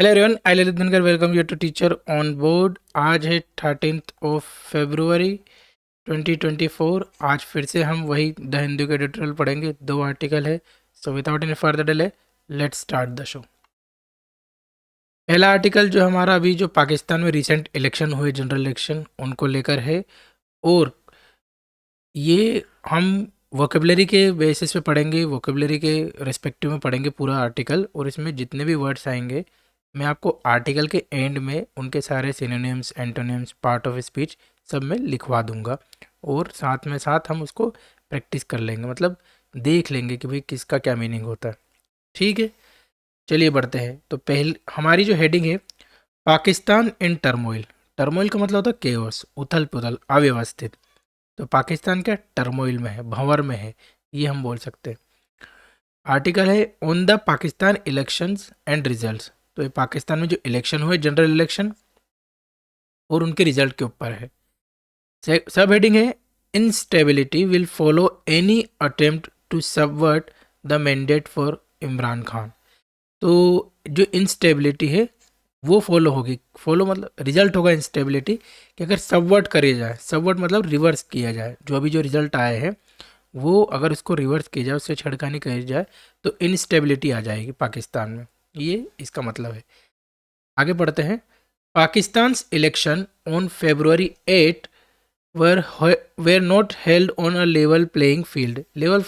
Hello everyone, I Lalit Dhankar welcome you to teacher on board. आज है 13 फरवरी 2024। आज फिर से हम वही द हिंदू के एडिटोरियल पढ़ेंगे। 2 आर्टिकल है। So without any further delay let's start the show. पहला आर्टिकल जो हमारा अभी जो पाकिस्तान में रिसेंट इलेक्शन हुए, जनरल इलेक्शन, उनको लेकर है। और ये हम वोकेबलरी के बेसिस पे पढ़ेंगे, वोकेबलरी के रेस्पेक्टिव में पढ़ेंगे पूरा आर्टिकल। और इसमें जितने भी वर्ड्स आएंगे मैं आपको आर्टिकल के एंड में उनके सारे synonyms, antonyms, part of speech सब में लिखवा दूंगा। और साथ में साथ हम उसको प्रैक्टिस कर लेंगे, मतलब देख लेंगे कि भाई किसका क्या मीनिंग होता है। ठीक है, चलिए बढ़ते हैं। तो पहले हमारी जो हेडिंग है, पाकिस्तान इन टर्मोइल। टर्मोइल का मतलब होता है केओस, उथल पुथल, अव्यवस्थित। तो पाकिस्तान क्या टर्मोइल में है, भंवर में है, ये हम बोल सकते हैं। आर्टिकल है on the Pakistan elections and results. तो ये पाकिस्तान में जो इलेक्शन हुए, जनरल इलेक्शन, और उनके रिजल्ट के ऊपर है। सब हेडिंग है, instability will follow any attempt to subvert the mandate for Imran Khan. तो जो इनस्टेबिलिटी है वो फॉलो होगी। फॉलो मतलब रिजल्ट होगा इंस्टेबिलिटी, कि अगर सबवर्ट करे जाए, सबवर्ट मतलब रिवर्स किया जाए, जो अभी जो रिजल्ट आए हैं वो अगर उसको रिवर्स किया जाए, उससे छेड़खानी करी जाए, तो इनस्टेबिलिटी आ जाएगी पाकिस्तान में। ये इसका मतलब है। आगे बढ़ते हैं। Pakistan election on February 8 were not held on a level playing field. Level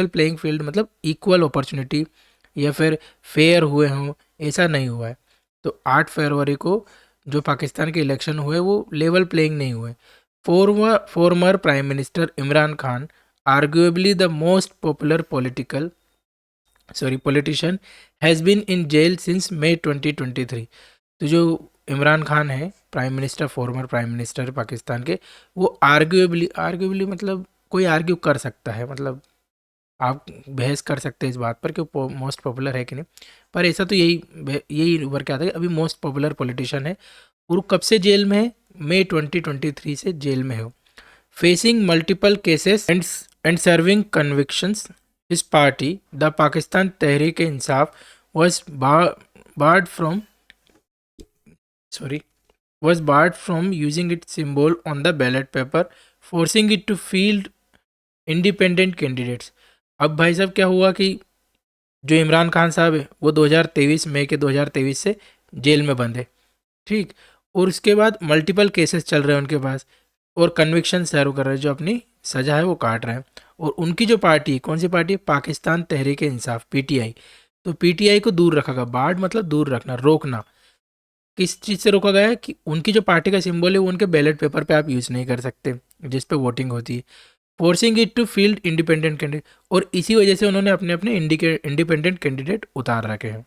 playing field मतलब इक्वल अपॉर्चुनिटी या फिर फेयर हुए हों, ऐसा नहीं हुआ है। तो 8 फरवरी को जो पाकिस्तान के इलेक्शन हुए वो लेवल प्लेइंग नहीं हुए। Former prime minister Imran Khan, arguably the most popular politician, has been in jail since May 2023। तो जो इमरान खान है, prime minister, former prime minister Pakistan के, वो आर्ग्यूएबली मतलब कोई आर्ग्यू कर सकता है, मतलब आप बहस कर सकते हैं इस बात पर कि वो मोस्ट पॉपुलर है कि नहीं। पर ऐसा तो यही वर्क आता है कि अभी मोस्ट पॉपुलर पॉलिटिशियन है। और वो कब से जेल में है? May 2023 से जेल में है। Facing multiple cases and serving convictions, his party the Pakistan Tehreek Insaf was barred from sorry was barred from using its symbol on the ballot paper, forcing it to field independent candidates. अब भाई साहब क्या हुआ कि जो इमरान खान साहब है वो 2023 मई के 2023 से जेल में बंद है। ठीक। और उसके बाद मल्टीपल केसेस चल रहे हैं उनके पास, और कन्विक्शन सर्व कर रहे हैं, जो अपनी सजा है वो काट रहे हैं। और उनकी जो पार्टी, कौन सी पार्टी? पाकिस्तान तहरीक इंसाफ, पीटीआई। तो पीटीआई को दूर रखा गया। बार्ड मतलब दूर रखना, रोकना। किस चीज़ से रोका गया है? कि उनकी जो पार्टी का सिंबल है वो उनके बैलेट पेपर पे आप यूज़ नहीं कर सकते, जिस पे वोटिंग होती है। Forcing it to field independent candidate, और इसी वजह से उन्होंने अपने अपने इंडिपेंडेंट कैंडिडेट उतार रखे हैं।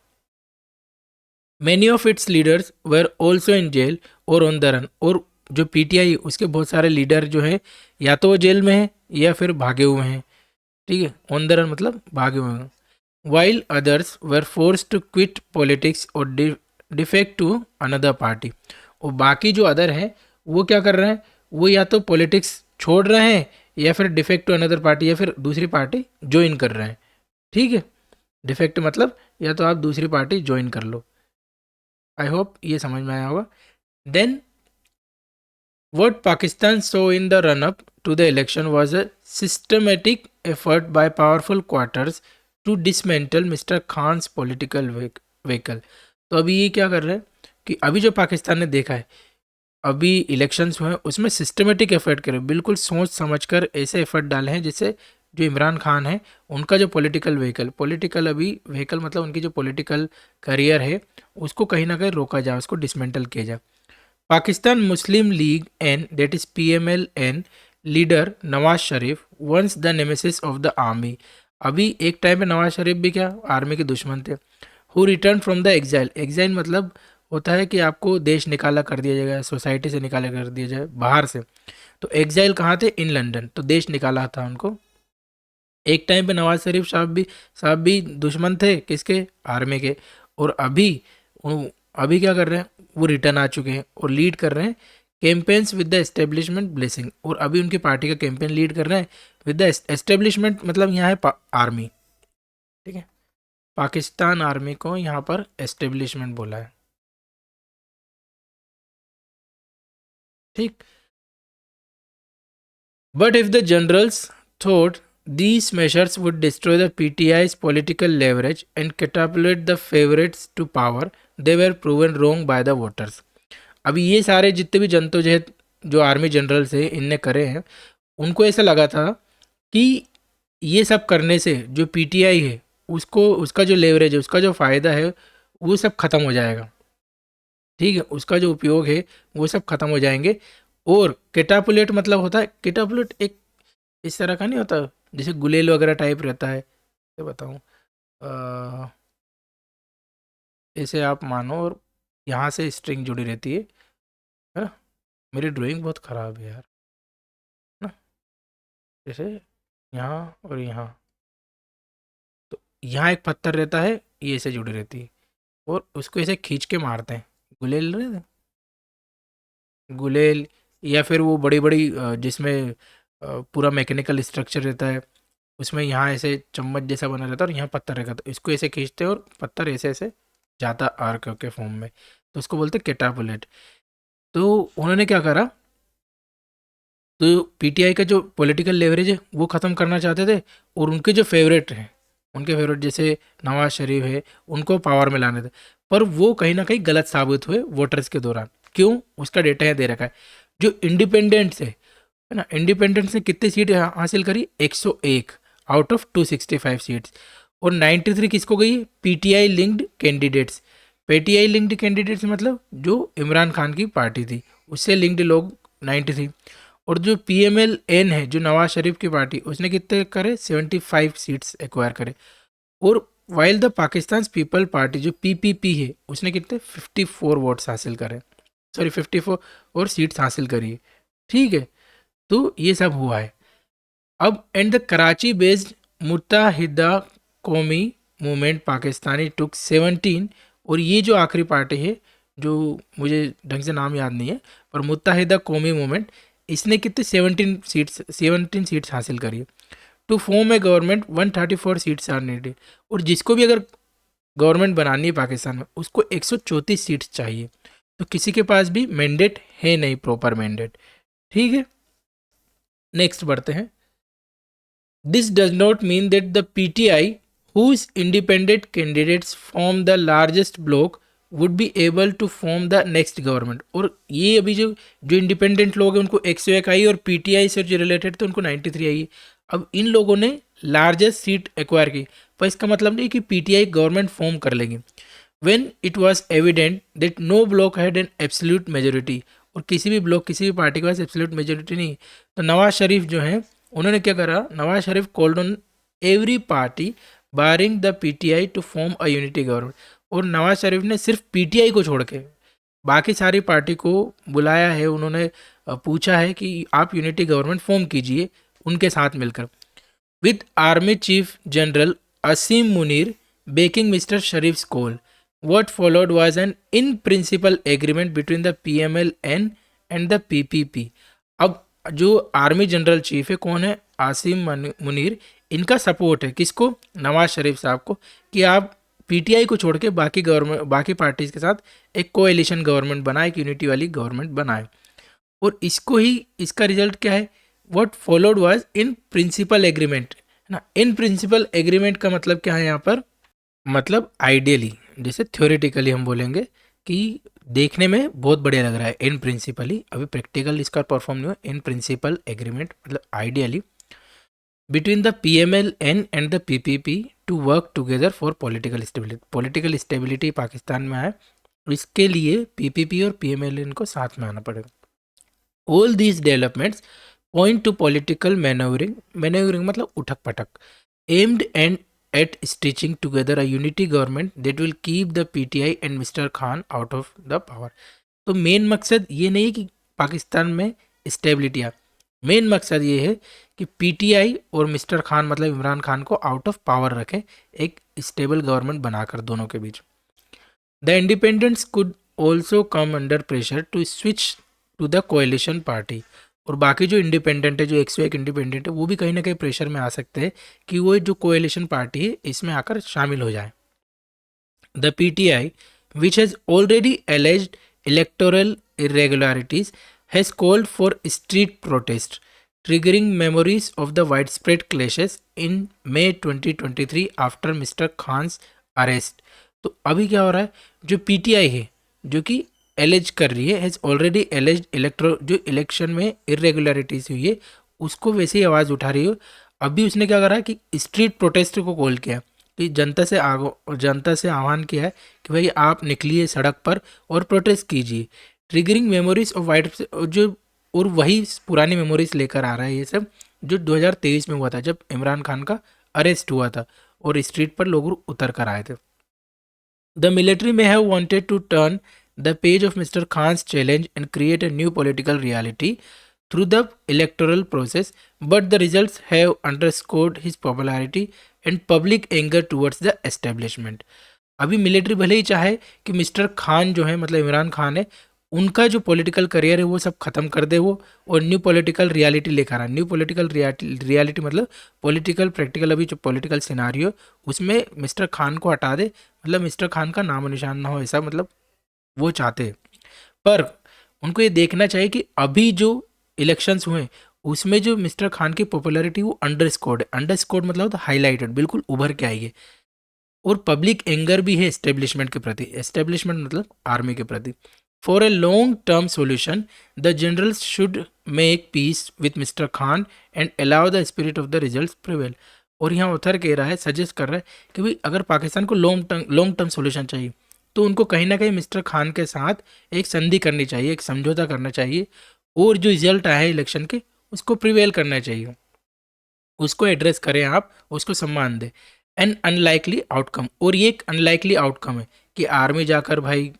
Many of its leaders were also in jail और ऑन द रन। और जो पीटीआई, उसके बहुत सारे लीडर जो है या तो वो जेल में है या फिर भागे हुए हैं। ठीक है, ऑन द रन मतलब भागे हुए हैं। While others were forced to quit politics और डिफेक्ट टू अनदर पार्टी। और बाकी जो अदर हैं वो क्या कर रहे हैं? वो या तो पॉलिटिक्स छोड़ रहे हैं या फिर डिफेक्ट टू अनदर पार्टी, या फिर दूसरी पार्टी ज्वाइन कर रहे हैं। ठीक है, डिफेक्ट मतलब या तो आप दूसरी पार्टी ज्वाइन कर लो। आई होप ये समझ में आया होगा। Then what Pakistan saw in the run up to the election was a systematic effort by powerful quarters to dismantle Mr. Khan's political vehicle। तो अभी ये क्या कर रहे हैं कि अभी जो पाकिस्तान ने देखा है, अभी इलेक्शंस हुए हैं, उसमें सिस्टमेटिक एफर्ट करे, बिल्कुल सोच समझकर ऐसे एफर्ट डाले हैं जिससे जो इमरान खान है उनका जो पॉलिटिकल अभी व्हीकल मतलब उनकी जो पॉलिटिकल करियर है उसको कहीं ना कहीं रोका जाए, उसको डिसमेंटल किया जाए। Pakistan Muslim League N, that is PMLN, leader Nawaz Sharif, once the nemesis of the army. अभी एक टाइम पे नवाज शरीफ भी क्या आर्मी के दुश्मन थे। Who return from the exile. Exile मतलब होता है कि आपको देश निकाला कर दिया जाएगा, सोसाइटी से निकाला कर दिया जाए, बाहर से। तो एग्जाइल कहाँ थे? In London. तो देश निकाला था उनको। एक टाइम पे नवाज शरीफ साहब भी दुश्मन थे किसके? आर्मी के। और अभी क्या कर रहे हैं? वो रिटर्न आ चुके हैं और लीड कर रहे हैं campaigns with the establishment blessing. और अभी उनकी पार्टी का कैंपेन लीड कर रहे हैं विद द एस्टेब्लिशमेंट, मतलब यहाँ है आर्मी। ठीक है, पाकिस्तान आर्मी को यहाँ पर एस्टेब्लिशमेंट बोला है। ठीक। But if the generals thought these measures would destroy the PTI's political leverage and catapult the favorites to power, they were proven wrong by the voters. अभी ये सारे जितने भी जद्दोजहद जो आर्मी जनरल्स है इनने करे हैं, उनको ऐसा लगा था कि ये सब करने से जो पीटीआई है उसको, उसका जो लेवरेज है, उसका जो फ़ायदा है वो सब खत्म हो जाएगा। ठीक है, उसका जो उपयोग है वो सब खत्म हो जाएंगे। और कैटापुलेट मतलब होता है, कैटापुलेट एक इस तरह का नहीं होता जैसे गुलेल वगैरह टाइप रहता है, क्या बताऊँ, ऐसे आप मानो और यहाँ से स्ट्रिंग जुड़ी रहती है ना। मेरी ड्राइंग बहुत ख़राब है यार ना, जैसे यहाँ और यहाँ, तो यहाँ एक पत्थर रहता है, ये ऐसे जुड़ी रहती है और उसको ऐसे खींच के मारते हैं, गुलेल रहते हैं, गुलेल। या फिर वो बड़ी बड़ी जिसमें पूरा मैकेनिकल स्ट्रक्चर रहता है, उसमें यहाँ ऐसे चम्मच जैसा बना रहता है और यहाँ पत्थर रहेगा, तो इसको ऐसे खींचते हैं और पत्थर ऐसे ऐसे जाता आर्क के फॉर्म में, तो उसको बोलते हैं कैटापुलेट। तो उन्होंने क्या करा, तो पीटीआई का जो पॉलिटिकल लेवरेज है वो ख़त्म करना चाहते थे, और उनके जो फेवरेट हैं, उनके फेवरेट जैसे नवाज शरीफ है, उनको पावर में लाने थे। पर वो कहीं ना कहीं गलत साबित हुए वोटर्स के दौरान। क्यों? उसका डेटा यहाँ दे रखा है। जो इंडिपेंडेंट्स है ना, इंडिपेंडेंट्स ने कितनी सीट हासिल करी, 101 आउट ऑफ 265 सीट्स। और 93 किसको गई, PTI linked candidates. PTI linked candidates मतलब जो इमरान खान की पार्टी थी उससे लिंक्ड लोग 93। और जो पीएमएल-एन है जो नवाज शरीफ की पार्टी, उसने कितने करे, 75 सीट्स एक्वायर करे। और while the Pakistan people party जो पीपीपी है उसने कितने 54 वोट्स हासिल करे, सॉरी 54 और सीट्स हासिल करी है। ठीक है, तो ये सब हुआ है। अब and the Karachi based Muttahida कौमी मूवमेंट पाकिस्तानी टुक 17, और ये जो आखिरी पार्टी है जो मुझे ढंग से नाम याद नहीं है, पर मुत्ताहिदा कौमी मूवमेंट, इसने कितने 17 सीट्स हासिल करी है। To form a government 134 seats are needed, और जिसको भी अगर गवर्नमेंट बनानी है पाकिस्तान में उसको 134 सीट्स चाहिए, तो किसी के पास भी मैंडेट है नहीं, प्रॉपर मैंडेट। ठीक है, नेक्स्ट बढ़ते हैं। This does not mean that the PTI whose independent candidates form the largest bloc would be able to form the next government। और ये अभी जो जो इंडिपेंडेंट लोग हैं उनको 101 आई, और पीटीआई से जो रिलेटेड थे उनको 93 आई। अब इन लोगों ने लार्जेस्ट सीट एक्वायर की, पर इसका मतलब नहीं कि पीटीआई गवर्नमेंट फॉर्म कर लेंगे। When it was evident that no bloc had an absolute majority, और किसी भी ब्लॉक, किसी भी पार्टी के पास एब्सोल्यूट मेजोरिटी नहीं, तो नवाज शरीफ जो हैं उन्होंने क्या करा, Nawaz Sharif called on every party barring the PTI to form a unity government. और नवाज शरीफ ने सिर्फ पीटीआई को छोड़ के बाकी सारी पार्टी को बुलाया है, उन्होंने पूछा है कि आप यूनिटी गवर्नमेंट फॉर्म कीजिए उनके साथ मिलकर। With army chief general Asim Munir backing mister Sharif's call, what followed was an in principle agreement between the PML-N and the PPP। अब जो आर्मी जनरल चीफ है कौन है, आसिम मुनीर, इनका सपोर्ट है किसको, नवाज शरीफ साहब को, कि आप पीटीआई को छोड़ के बाकी गवर्नमेंट, बाकी पार्टीज के साथ एक कोएलिशन गवर्नमेंट बनाए, एक यूनिटी वाली गवर्नमेंट बनाए। और इसको ही, इसका रिजल्ट क्या है, what followed was in principle agreement ना। इन प्रिंसिपल एग्रीमेंट का मतलब क्या है यहाँ पर, मतलब आइडियली, जैसे थ्योरेटिकली हम बोलेंगे कि देखने में बहुत बढ़िया लग रहा है, इन प्रिंसिपली, अभी प्रैक्टिकल इसका परफॉर्म नहीं हुआ। इन प्रिंसिपल एग्रीमेंट मतलब ideally between the PML-N and the PPP to work together for political stability. Political stability Pakistan में आए, इसके लिए PPP और PML-N को साथ में आना पड़ेगा। All these developments point two political manoeuvring, manoeuvring मतलब उठक पटक, aimed and at stitching together a unity government that will keep the PTI and Mr. Khan out of the power। तो मेन मकसद ये नहीं कि पाकिस्तान में स्टेबिलिटी आ, मेन मकसद ये है कि पीटीआई और मिस्टर खान मतलब इमरान खान को आउट ऑफ पावर रखें, एक स्टेबल गवर्नमेंट बनाकर दोनों के बीच। The independents could also come under pressure to switch to the coalition party, और बाकी जो इंडिपेंडेंट है, जो 101 इंडिपेंडेंट है, वो भी कहीं ना कहीं प्रेशर में आ सकते हैं कि वो जो कोएलिशन पार्टी है इसमें आकर शामिल हो जाए। The PTI which has already alleged electoral irregularities has called for street protest, triggering memories of the widespread clashes in May 2023 after Mr. Khan's arrest. तो अभी क्या हो रहा है, जो पीटीआई है जो कि एलेज कर रही है, हैज़ ऑलरेडी एलेज इलेक्ट्रो जो इलेक्शन में इरेगुलरिटीज हुई है उसको वैसे ही आवाज़ उठा रही हो। अभी उसने क्या करा कि स्ट्रीट प्रोटेस्ट को कॉल किया कि जनता से आह्वान किया है कि भाई आप निकलिए सड़क पर और प्रोटेस्ट कीजिए, ट्रिगरिंग मेमोरीज ऑफ वाइट जो, और वही पुरानी मेमोरीज लेकर आ रहा है ये सब जो 2023 में हुआ था जब इमरान खान का अरेस्ट हुआ था और स्ट्रीट पर लोग उतर कर आए थे। The military may have wanted to turn the page of mister Khan's challenge and create a new political reality through the electoral process, but the results have underscored his popularity and public anger towards the establishment. अभी military भले ही चाहे कि mister Khan जो है मतलब इमरान खान है उनका जो पॉलिटिकल करियर है वो सब खत्म कर दे वो, और न्यू पॉलिटिकल रियलिटी लेकर आ। न्यू पॉलिटिकल रियलिटी मतलब पॉलिटिकल प्रैक्टिकल अभी जो पॉलिटिकल सिनारियो उसमें मिस्टर खान को हटा दे, मतलब मिस्टर खान का नामो निशान ना हो, ऐसा मतलब वो चाहते हैं। पर उनको ये देखना चाहिए कि अभी जो इलेक्शंस हुए उसमें जो मिस्टर खान की पॉपुलैरिटी वो अंडरस्कोर्ड है। अंडरस्कोर्ड मतलब होता हाईलाइटेड, बिल्कुल उभर के आई है। और पब्लिक एंगर भी है एस्टेब्लिशमेंट के प्रति, एस्टेब्लिशमेंट मतलब आर्मी के प्रति। For a long term solution the generals should make peace with mister Khan and allow the spirit of the result prevail. और यहाँ ऑथर कह रहा है, सजेस्ट कर रहा है कि भाई अगर पाकिस्तान को लॉन्ग टर्म सोल्यूशन चाहिए तो उनको कहीं ना कहीं मिस्टर खान के साथ एक संधि करनी चाहिए, एक समझौता करना चाहिए, और जो रिजल्ट आया है इलेक्शन के उसको प्रिवेल करना चाहिए, उसको एड्रेस करें आप, उसको सम्मान दें। एन अनलाइकली आउटकम, और ये एक अनलाइकली आउटकम है कि आर्मी जाकर भाई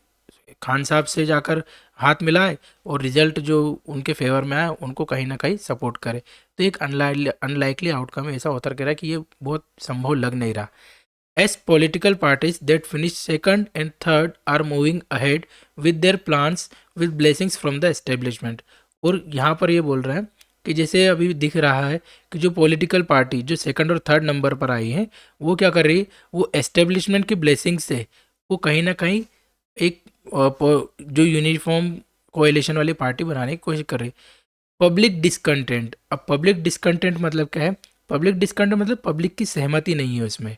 खान साहब से जाकर हाथ मिलाए और रिजल्ट जो उनके फेवर में आए उनको कहीं ना कहीं सपोर्ट करे। तो एक अनलाइकली आउटकम है, ऐसा होता कह रहा है कि ये बहुत संभव लग नहीं रहा। As political parties that finish second and third are moving ahead with their plans with blessings from the establishment। और यहाँ पर ये बोल रहे हैं कि जैसे अभी दिख रहा है कि जो पॉलिटिकल पार्टी जो सेकंड और थर्ड नंबर पर आई है वो क्या कर रही है, वो एस्टेब्लिशमेंट की ब्लेसिंग से वो कहीं ना कहीं एक जो यूनिफॉर्म कोएलिशन वाली पार्टी बनाने की कोशिश कर रही है। पब्लिक डिसकंटेंट, अब पब्लिक डिसकंटेंट मतलब क्या है, पब्लिक डिसकंटेंट मतलब पब्लिक की सहमति नहीं है उसमें,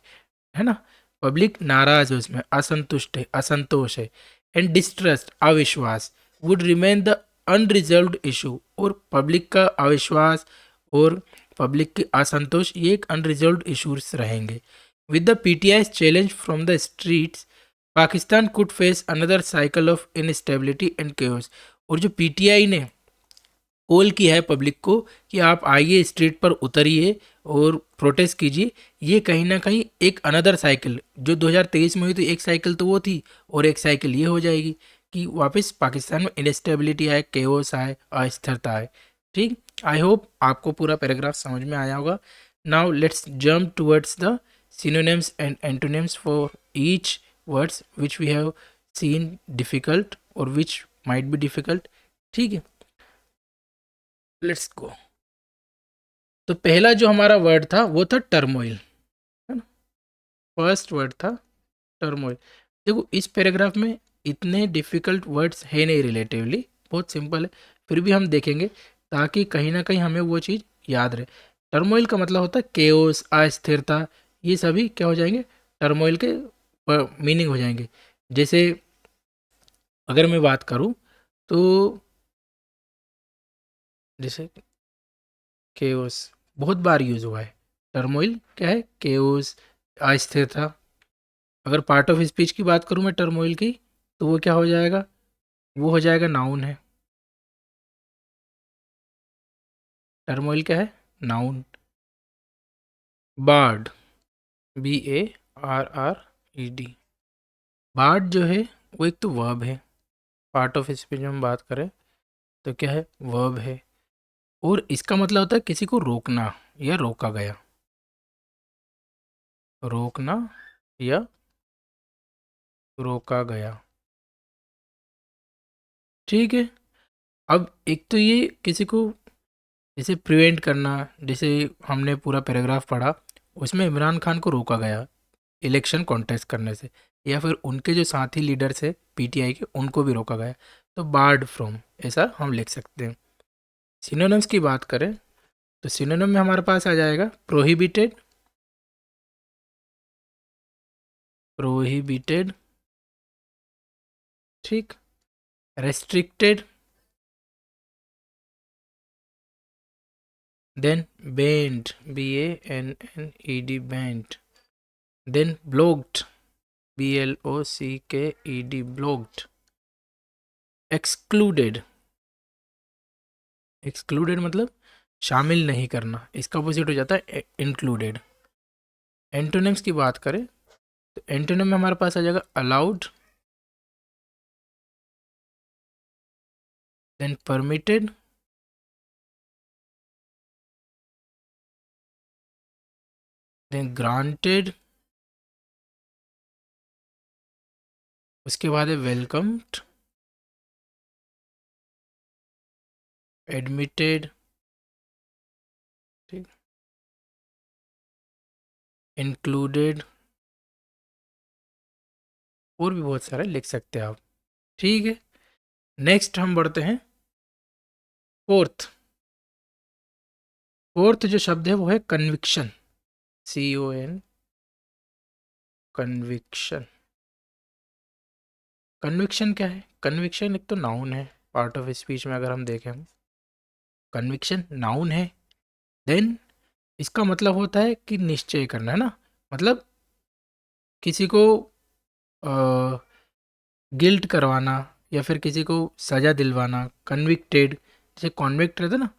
है ना, पब्लिक नाराज है उसमें, असंतुष्ट है, असंतोष है। एंड डिस्ट्रस्ट, अविश्वास, would remain the unreserved issue, और पब्लिक का अविश्वास और पब्लिक की असंतोष ये एक अनरिजर्व्ड इशूज रहेंगे। With the PTI challenge from the streets Pakistan could face another cycle of instability and chaos. और जो पीटीआई ने कॉल किया है पब्लिक को कि आप आइए स्ट्रीट पर उतरिए और प्रोटेस्ट कीजिए, ये कहीं ना कहीं एक अनदर साइकिल जो 2023 में हुई थी, एक साइकिल तो वो थी और एक साइकिल ये हो जाएगी कि वापस पाकिस्तान में इनस्टेबिलिटी आए, केओस आए, अस्थिरता आए। ठीक, आई होप आपको पूरा पैराग्राफ समझ में आया होगा। Now let's jump towards the synonyms and antonyms for each words which we have seen difficult और विच माइट बी डिफ़िकल्ट। ठीक है, लेट्स गो। तो पहला जो हमारा वर्ड था वो था टर्मोइल, है ना, फर्स्ट वर्ड था टर्मोइल। देखो इस पैराग्राफ में इतने डिफ़िकल्ट वर्ड्स है नहीं, रिलेटिवली बहुत सिंपल है, फिर भी हम देखेंगे ताकि कहीं ना कहीं हमें वो चीज़ याद रहे। टर्मोइल का मतलब होता है केओस, अस्थिरता, ये सभी क्या हो जाएंगे, टर्मोइल के मीनिंग हो जाएंगे। जैसे अगर मैं बात करूँ तो जैसे केओस बहुत बार यूज़ हुआ है। टर्मोइल क्या है, केओस, अस्थिरता। अगर पार्ट ऑफ स्पीच की बात करूँ मैं टर्मोइल की तो वो क्या हो जाएगा, वो हो जाएगा नाउन है। टर्मोइल क्या है, नाउन। बार्ड, BARRED, बार्ड जो है वो एक तो वर्ब है, पार्ट ऑफ स्पीच में हम बात करें तो क्या है, वर्ब है, और इसका मतलब होता है किसी को रोकना या रोका गया, रोकना या रोका गया। ठीक है, अब एक तो ये किसी को जैसे प्रिवेंट करना, जैसे हमने पूरा पैराग्राफ पढ़ा उसमें इमरान खान को रोका गया इलेक्शन कॉन्टेस्ट करने से, या फिर उनके जो साथी लीडर्स है पीटीआई के उनको भी रोका गया। तो बार्ड फ्रॉम, ऐसा हम लिख सकते हैं। सिनोनिम्स की बात करें तो सिनोनिम में हमारे पास आ जाएगा प्रोहिबिटेड, प्रोहिबिटेड, ठीक, restricted, then banned, BANNED, banned, then blocked, BLOCKED, blocked, excluded, excluded मतलब शामिल नहीं करना, इसका अपोजिट हो जाता है इंक्लूडेड। एंटोनिम्स की बात करें तो एंटोनिम में हमारे पास आ जाएगा allowed, then permitted, then granted, उसके बाद है वेलकम्ड, एडमिटेड, ठीक, इंक्लूडेड, और भी बहुत सारे लिख सकते हैं आप, ठीक है। नेक्स्ट हम बढ़ते हैं फोर्थ। फोर्थ जो शब्द है वो है कन्विक्शन, CON, कन्विक्शन। कन्विक्शन क्या है? कन्विक्शन एक तो नाउन है, पार्ट ऑफ स्पीच में अगर हम देखें, हम कन्विक्शन नाउन है, देन इसका मतलब होता है कि निश्चय करना, है ना, मतलब किसी को गिल्ट करवाना या फिर किसी को सजा दिलवाना, कन्विक्टेड, जैसे कॉन्विक्ट रहता है ना,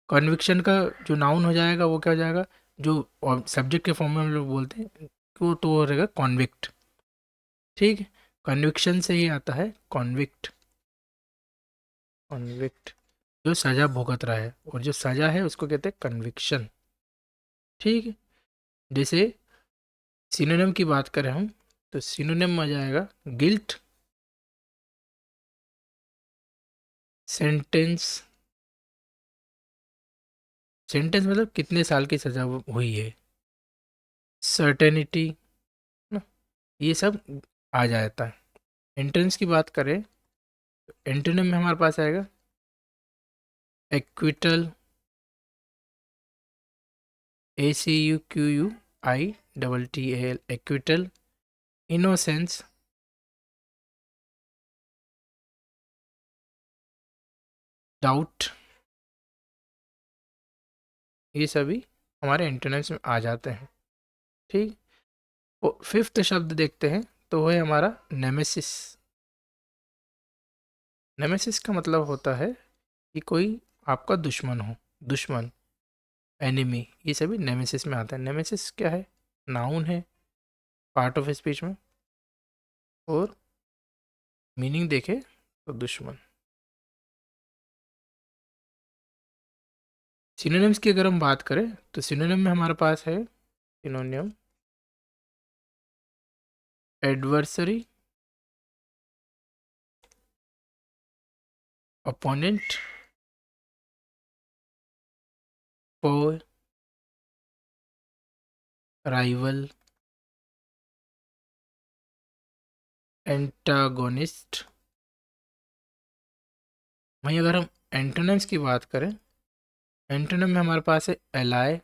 कन्विक्शन का जो नाउन हो जाएगा वो क्या हो जाएगा, जो सब्जेक्ट के फॉर्म में हम लोग बोलते हैं तो वो रहेगा कॉन्विक्ट, ठीक है। कन्विक्शन से ही आता है कॉन्विक्ट, कॉन्विक्ट जो सजा भुगत रहा है, और जो सजा है उसको कहते हैं कन्विक्शन, ठीक है। जैसे सिनोनिम की बात करें हम तो सिनोनिम में आ जाएगा गिल्ट, सेंटेंस, सेंटेंस मतलब कितने साल की सजा हुई है, सर्टेनिटी ना, ये सब आ जाता है। एंट्रेंस की बात करें तो एंटोनिम में हमारे पास आएगा acquittal, ACUQUITTAL, acquittal, innocence, doubt, ये सभी हमारे एंटोनिम्स में आ जाते हैं, ठीक। फिफ्थ शब्द देखते हैं तो वो है हमारा नेमेसिस। नेमेसिस का मतलब होता है कि कोई आपका दुश्मन हो, दुश्मन, एनिमी, ये सभी नेमेसिस में आता है। नेमेसिस क्या है? नाउन है, पार्ट ऑफ स्पीच में, और मीनिंग देखे तो दुश्मन। सिनोनिम्स की अगर हम बात करें तो सिनोनिम में हमारे पास है synonym adversary, opponent, foe, rival, antagonist. वहीं अगर हम एंटोनिम्स की बात करें, एंटोनिम में हमारे पास है ally,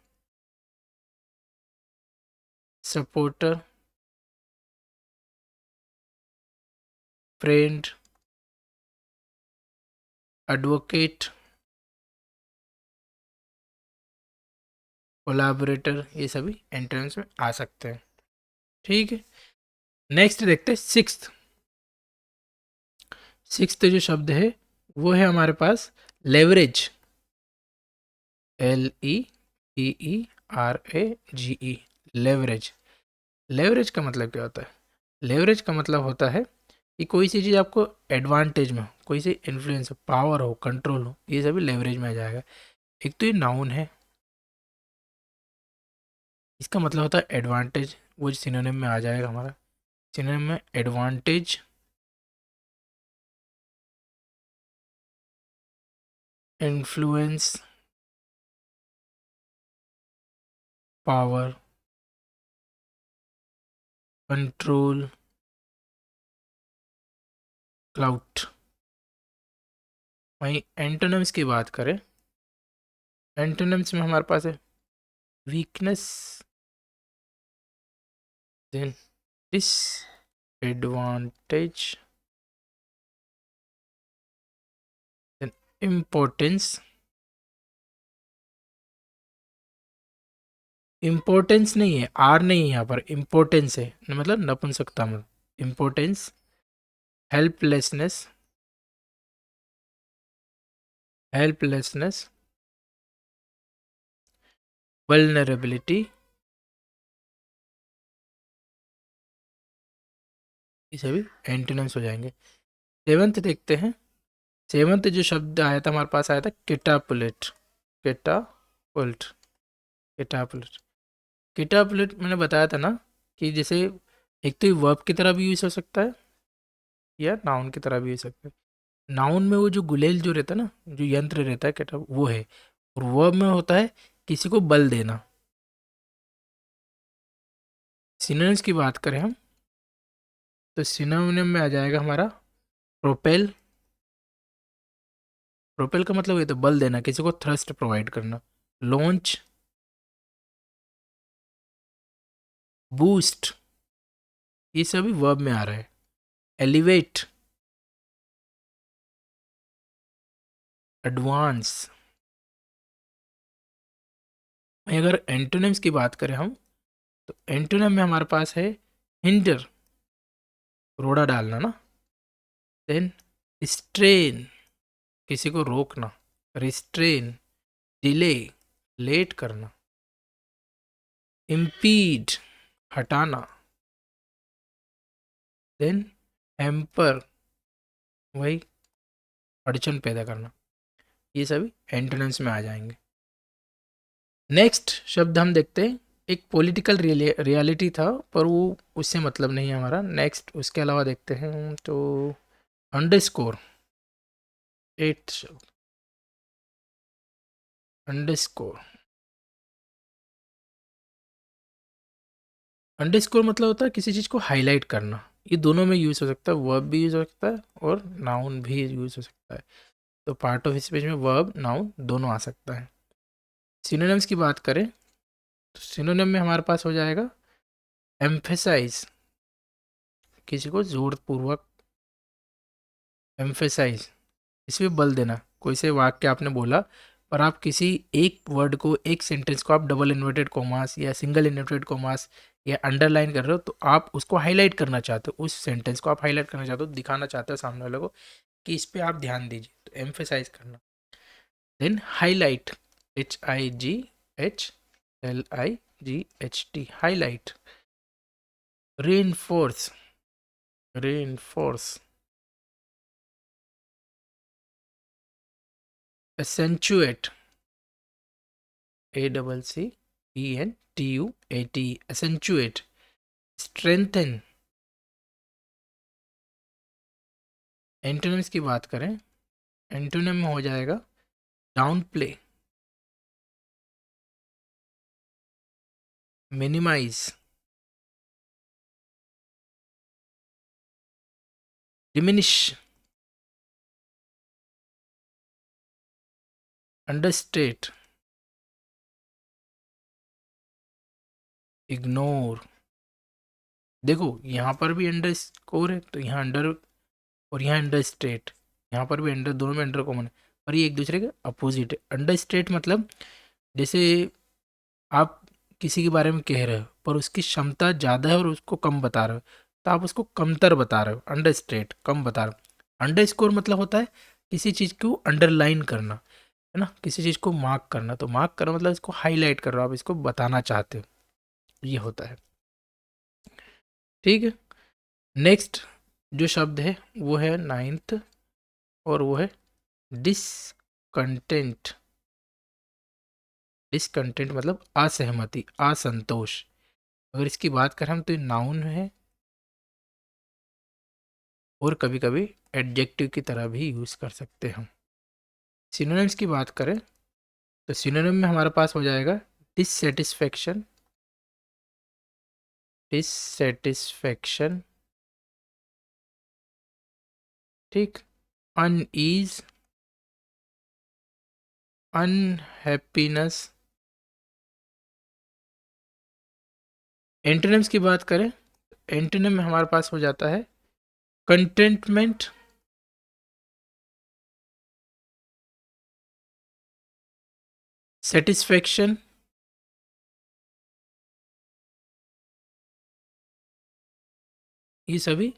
supporter, friend, advocate, collaborator, ये सभी एंटोनिम्स में आ सकते हैं, ठीक है। नेक्स्ट देखते हैं सिक्स्थ। सिक्स्थ जो शब्द है वो है हमारे पास लेवरेज, LEVERAGE, लेवरेज। लेवरेज का मतलब क्या होता है? लेवरेज का मतलब होता है कि कोई सी चीज़ आपको एडवांटेज में हो, कोई सी इन्फ्लुएंस हो, पावर हो, कंट्रोल हो, ये सभी लेवरेज में आ जाएगा। एक तो ये नाउन है, इसका मतलब होता है एडवांटेज, वो सिनोनिम में आ जाएगा हमारा। सिनोनिम में advantage, influence, power, control, clout, वहीं एंटोनिम्स की बात करें, एंटोनिम्स में हमारे पास है weakness, then disadvantage, then importance. Importance नहीं है, आर नहीं है यहाँ पर, इम्पोर्टेंस है, मतलब नपुंसकता में। इम्पोर्टेंस, हेल्पलेसनेस, हेल्पलेसनेस, वल्नरेबिलिटी, ये सभी एंटोनिम्स हो जाएंगे। सेवंथ देखते हैं। सेवंथ जो शब्द आया था हमारे पास, आया था केटापुलेट। केटापुल्ट, केटापुलेट। केटापुलेट मैंने बताया था ना कि जैसे एक तो वर्ब की तरह भी यूज हो सकता है या नाउन की तरह भी हो सकता है। नाउन में वो जो गुलेल जो रहता है ना, जो यंत्र रहता है केटा, वो है। और वर्ब में होता है किसी को बल देना। सिनोनिम्स की बात करें हम, तो सिनोनिम में आ जाएगा हमारा प्रोपेल। प्रोपेल का मतलब ये तो बल देना, किसी को थ्रस्ट प्रोवाइड करना। लॉन्च, बूस्ट, ये सभी वर्ब में आ रहा है। Elevate, advance. अगर एंटोनिम्स की बात करें हम, तो एंटोनिम में हमारे पास है हिंडर, रोड़ा डालना ना। देन स्ट्रेन, किसी को रोकना। रिस्ट्रेन, डिले, लेट करना। इम्पीड, हटाना। देन हैम्पर, वही अड़चन पैदा करना। ये सभी एंटोनिम्स में आ जाएंगे। नेक्स्ट शब्द हम देखते हैं, एक पॉलिटिकल रियलिटी था पर वो उससे मतलब नहीं है हमारा। नेक्स्ट उसके अलावा देखते हैं तो अंडरस्कोर। एट शब्द, अंडरस्कोर। अंडरस्कोर मतलब होता है किसी चीज़ को हाईलाइट करना। ये दोनों में यूज़ हो सकता है, वर्ब भी यूज़ हो सकता है और नाउन भी यूज़ हो सकता है। तो पार्ट ऑफ स्पीच में वर्ब नाउन दोनों आ सकता है। सिनोनिम्स की बात करें तो सिनोनिम में हमारे पास हो जाएगा एम्फेसाइज, किसी को जोरपूर्वक। एम्फेसाइज, इसमें बल देना। कोई से वाक्य आपने बोला पर आप किसी एक वर्ड को, एक सेंटेंस को आप डबल इन्वर्टेड कॉमास या सिंगल इन्वर्टेड कॉमास या अंडरलाइन कर रहे हो, तो आप उसको हाईलाइट करना चाहते हो, उस सेंटेंस को आप हाईलाइट करना चाहते हो, दिखाना चाहते हो सामने वाले को कि इस पे आप ध्यान दीजिए, तो एम्फेसाइज करना। Then highlight, HIGHLIGHT, highlight. Reinforce, reinforce. Accentuate, ACCENTUATE, accentuate. Strengthen. Antonyms की बात करें, एंटोनिम में हो जाएगा downplay, minimise, diminish, understate, ignore. देखो यहाँ पर भी अंडर स्कोर है तो यहाँ अंडर, और यहाँ अंडर स्टेट, यहाँ पर भी अंडर, दोनों में अंडर कॉमन है, पर ये एक दूसरे के अपोजिट है। अंडर स्टेट मतलब जैसे आप किसी के बारे में कह रहे हो पर उसकी क्षमता ज़्यादा है और उसको कम बता रहे हो, तो आप उसको कमतर बता रहे हो, अंडर स्टेट, कम बता रहे हो। अंडर स्कोर मतलब होता है किसी चीज़ को अंडरलाइन करना, है ना, किसी चीज़ को मार्क करना। तो मार्क करना मतलब इसको हाईलाइट कर रहे हो, आप इसको बताना चाहते हो, ये होता है। ठीक है। नेक्स्ट जो शब्द है वो है नाइन्थ, और वो है डिसकंटेंट। डिसकंटेंट मतलब असहमति, असंतोष। अगर इसकी बात करें हम तो ये नाउन है और कभी कभी एडजेक्टिव की तरह भी यूज़ कर सकते हैं हम। सिनोनिम्स की बात करें तो सिनोनिम में हमारे पास हो जाएगा डिससेटिस्फेक्शन, डिससेटिस्फेक्शन, ठीक, अनईज, अनहैप्पीनेस। एंटोनिम्स की बात करें, एंटोनिम में हमारे पास हो जाता है कंटेंटमेंट, सेटिस्फेक्शन, ये सभी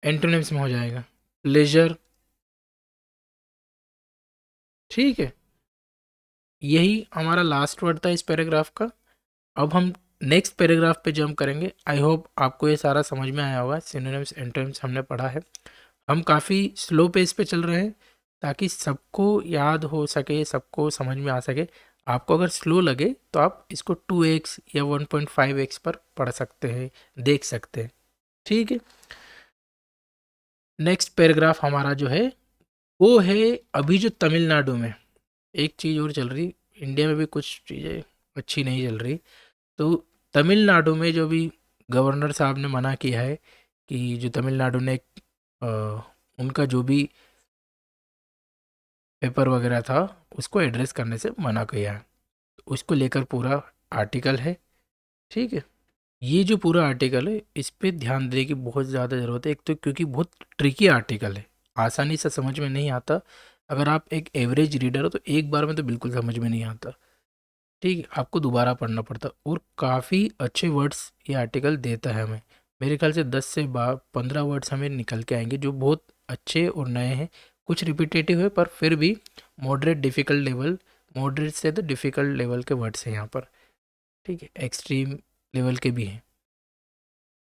एंटोनिम्स में हो जाएगा। प्लेजर, ठीक है। यही हमारा लास्ट वर्ड था इस पैराग्राफ का। अब हम नेक्स्ट पैराग्राफ पे जंप करेंगे। आई होप आपको ये सारा समझ में आया होगा। सिनोनिम्स एंटोनिम्स हमने पढ़ा है। हम काफ़ी स्लो पेस पे चल रहे हैं ताकि सबको याद हो सके, सबको समझ में आ सके। आपको अगर स्लो लगे तो आप इसको 2x या 1.5x पर पढ़ सकते हैं, देख सकते हैं, ठीक है। नेक्स्ट पैराग्राफ हमारा जो है वो है, अभी जो तमिलनाडु में एक चीज़ और चल रही, इंडिया में भी कुछ चीज़ें अच्छी नहीं चल रही। तो तमिलनाडु में जो भी गवर्नर साहब ने मना किया है कि जो तमिलनाडु ने अ, उनका जो भी पेपर वगैरह था उसको एड्रेस करने से मना किया है। उसको लेकर पूरा आर्टिकल है, ठीक है। ये जो पूरा आर्टिकल है इस पे ध्यान देने की बहुत ज़्यादा ज़रूरत है। एक तो क्योंकि बहुत ट्रिकी आर्टिकल है, आसानी से समझ में नहीं आता। अगर आप एक एवरेज रीडर हो तो एक बार में तो बिल्कुल समझ में नहीं आता, ठीक है। आपको दोबारा पढ़ना पड़ता और काफ़ी अच्छे वर्ड्स ये आर्टिकल देता है हमें। मेरे ख्याल से 10 से 15 वर्ड्स हमें निकल के आएंगे जो बहुत अच्छे और नए हैं। कुछ रिपीटेटिव है पर फिर भी मॉडरेट डिफ़िकल्ट लेवल, मॉडरेट से तो डिफ़िकल्ट लेवल के वर्ड्स हैं यहाँ पर, ठीक है। एक्सट्रीम लेवल के भी हैं।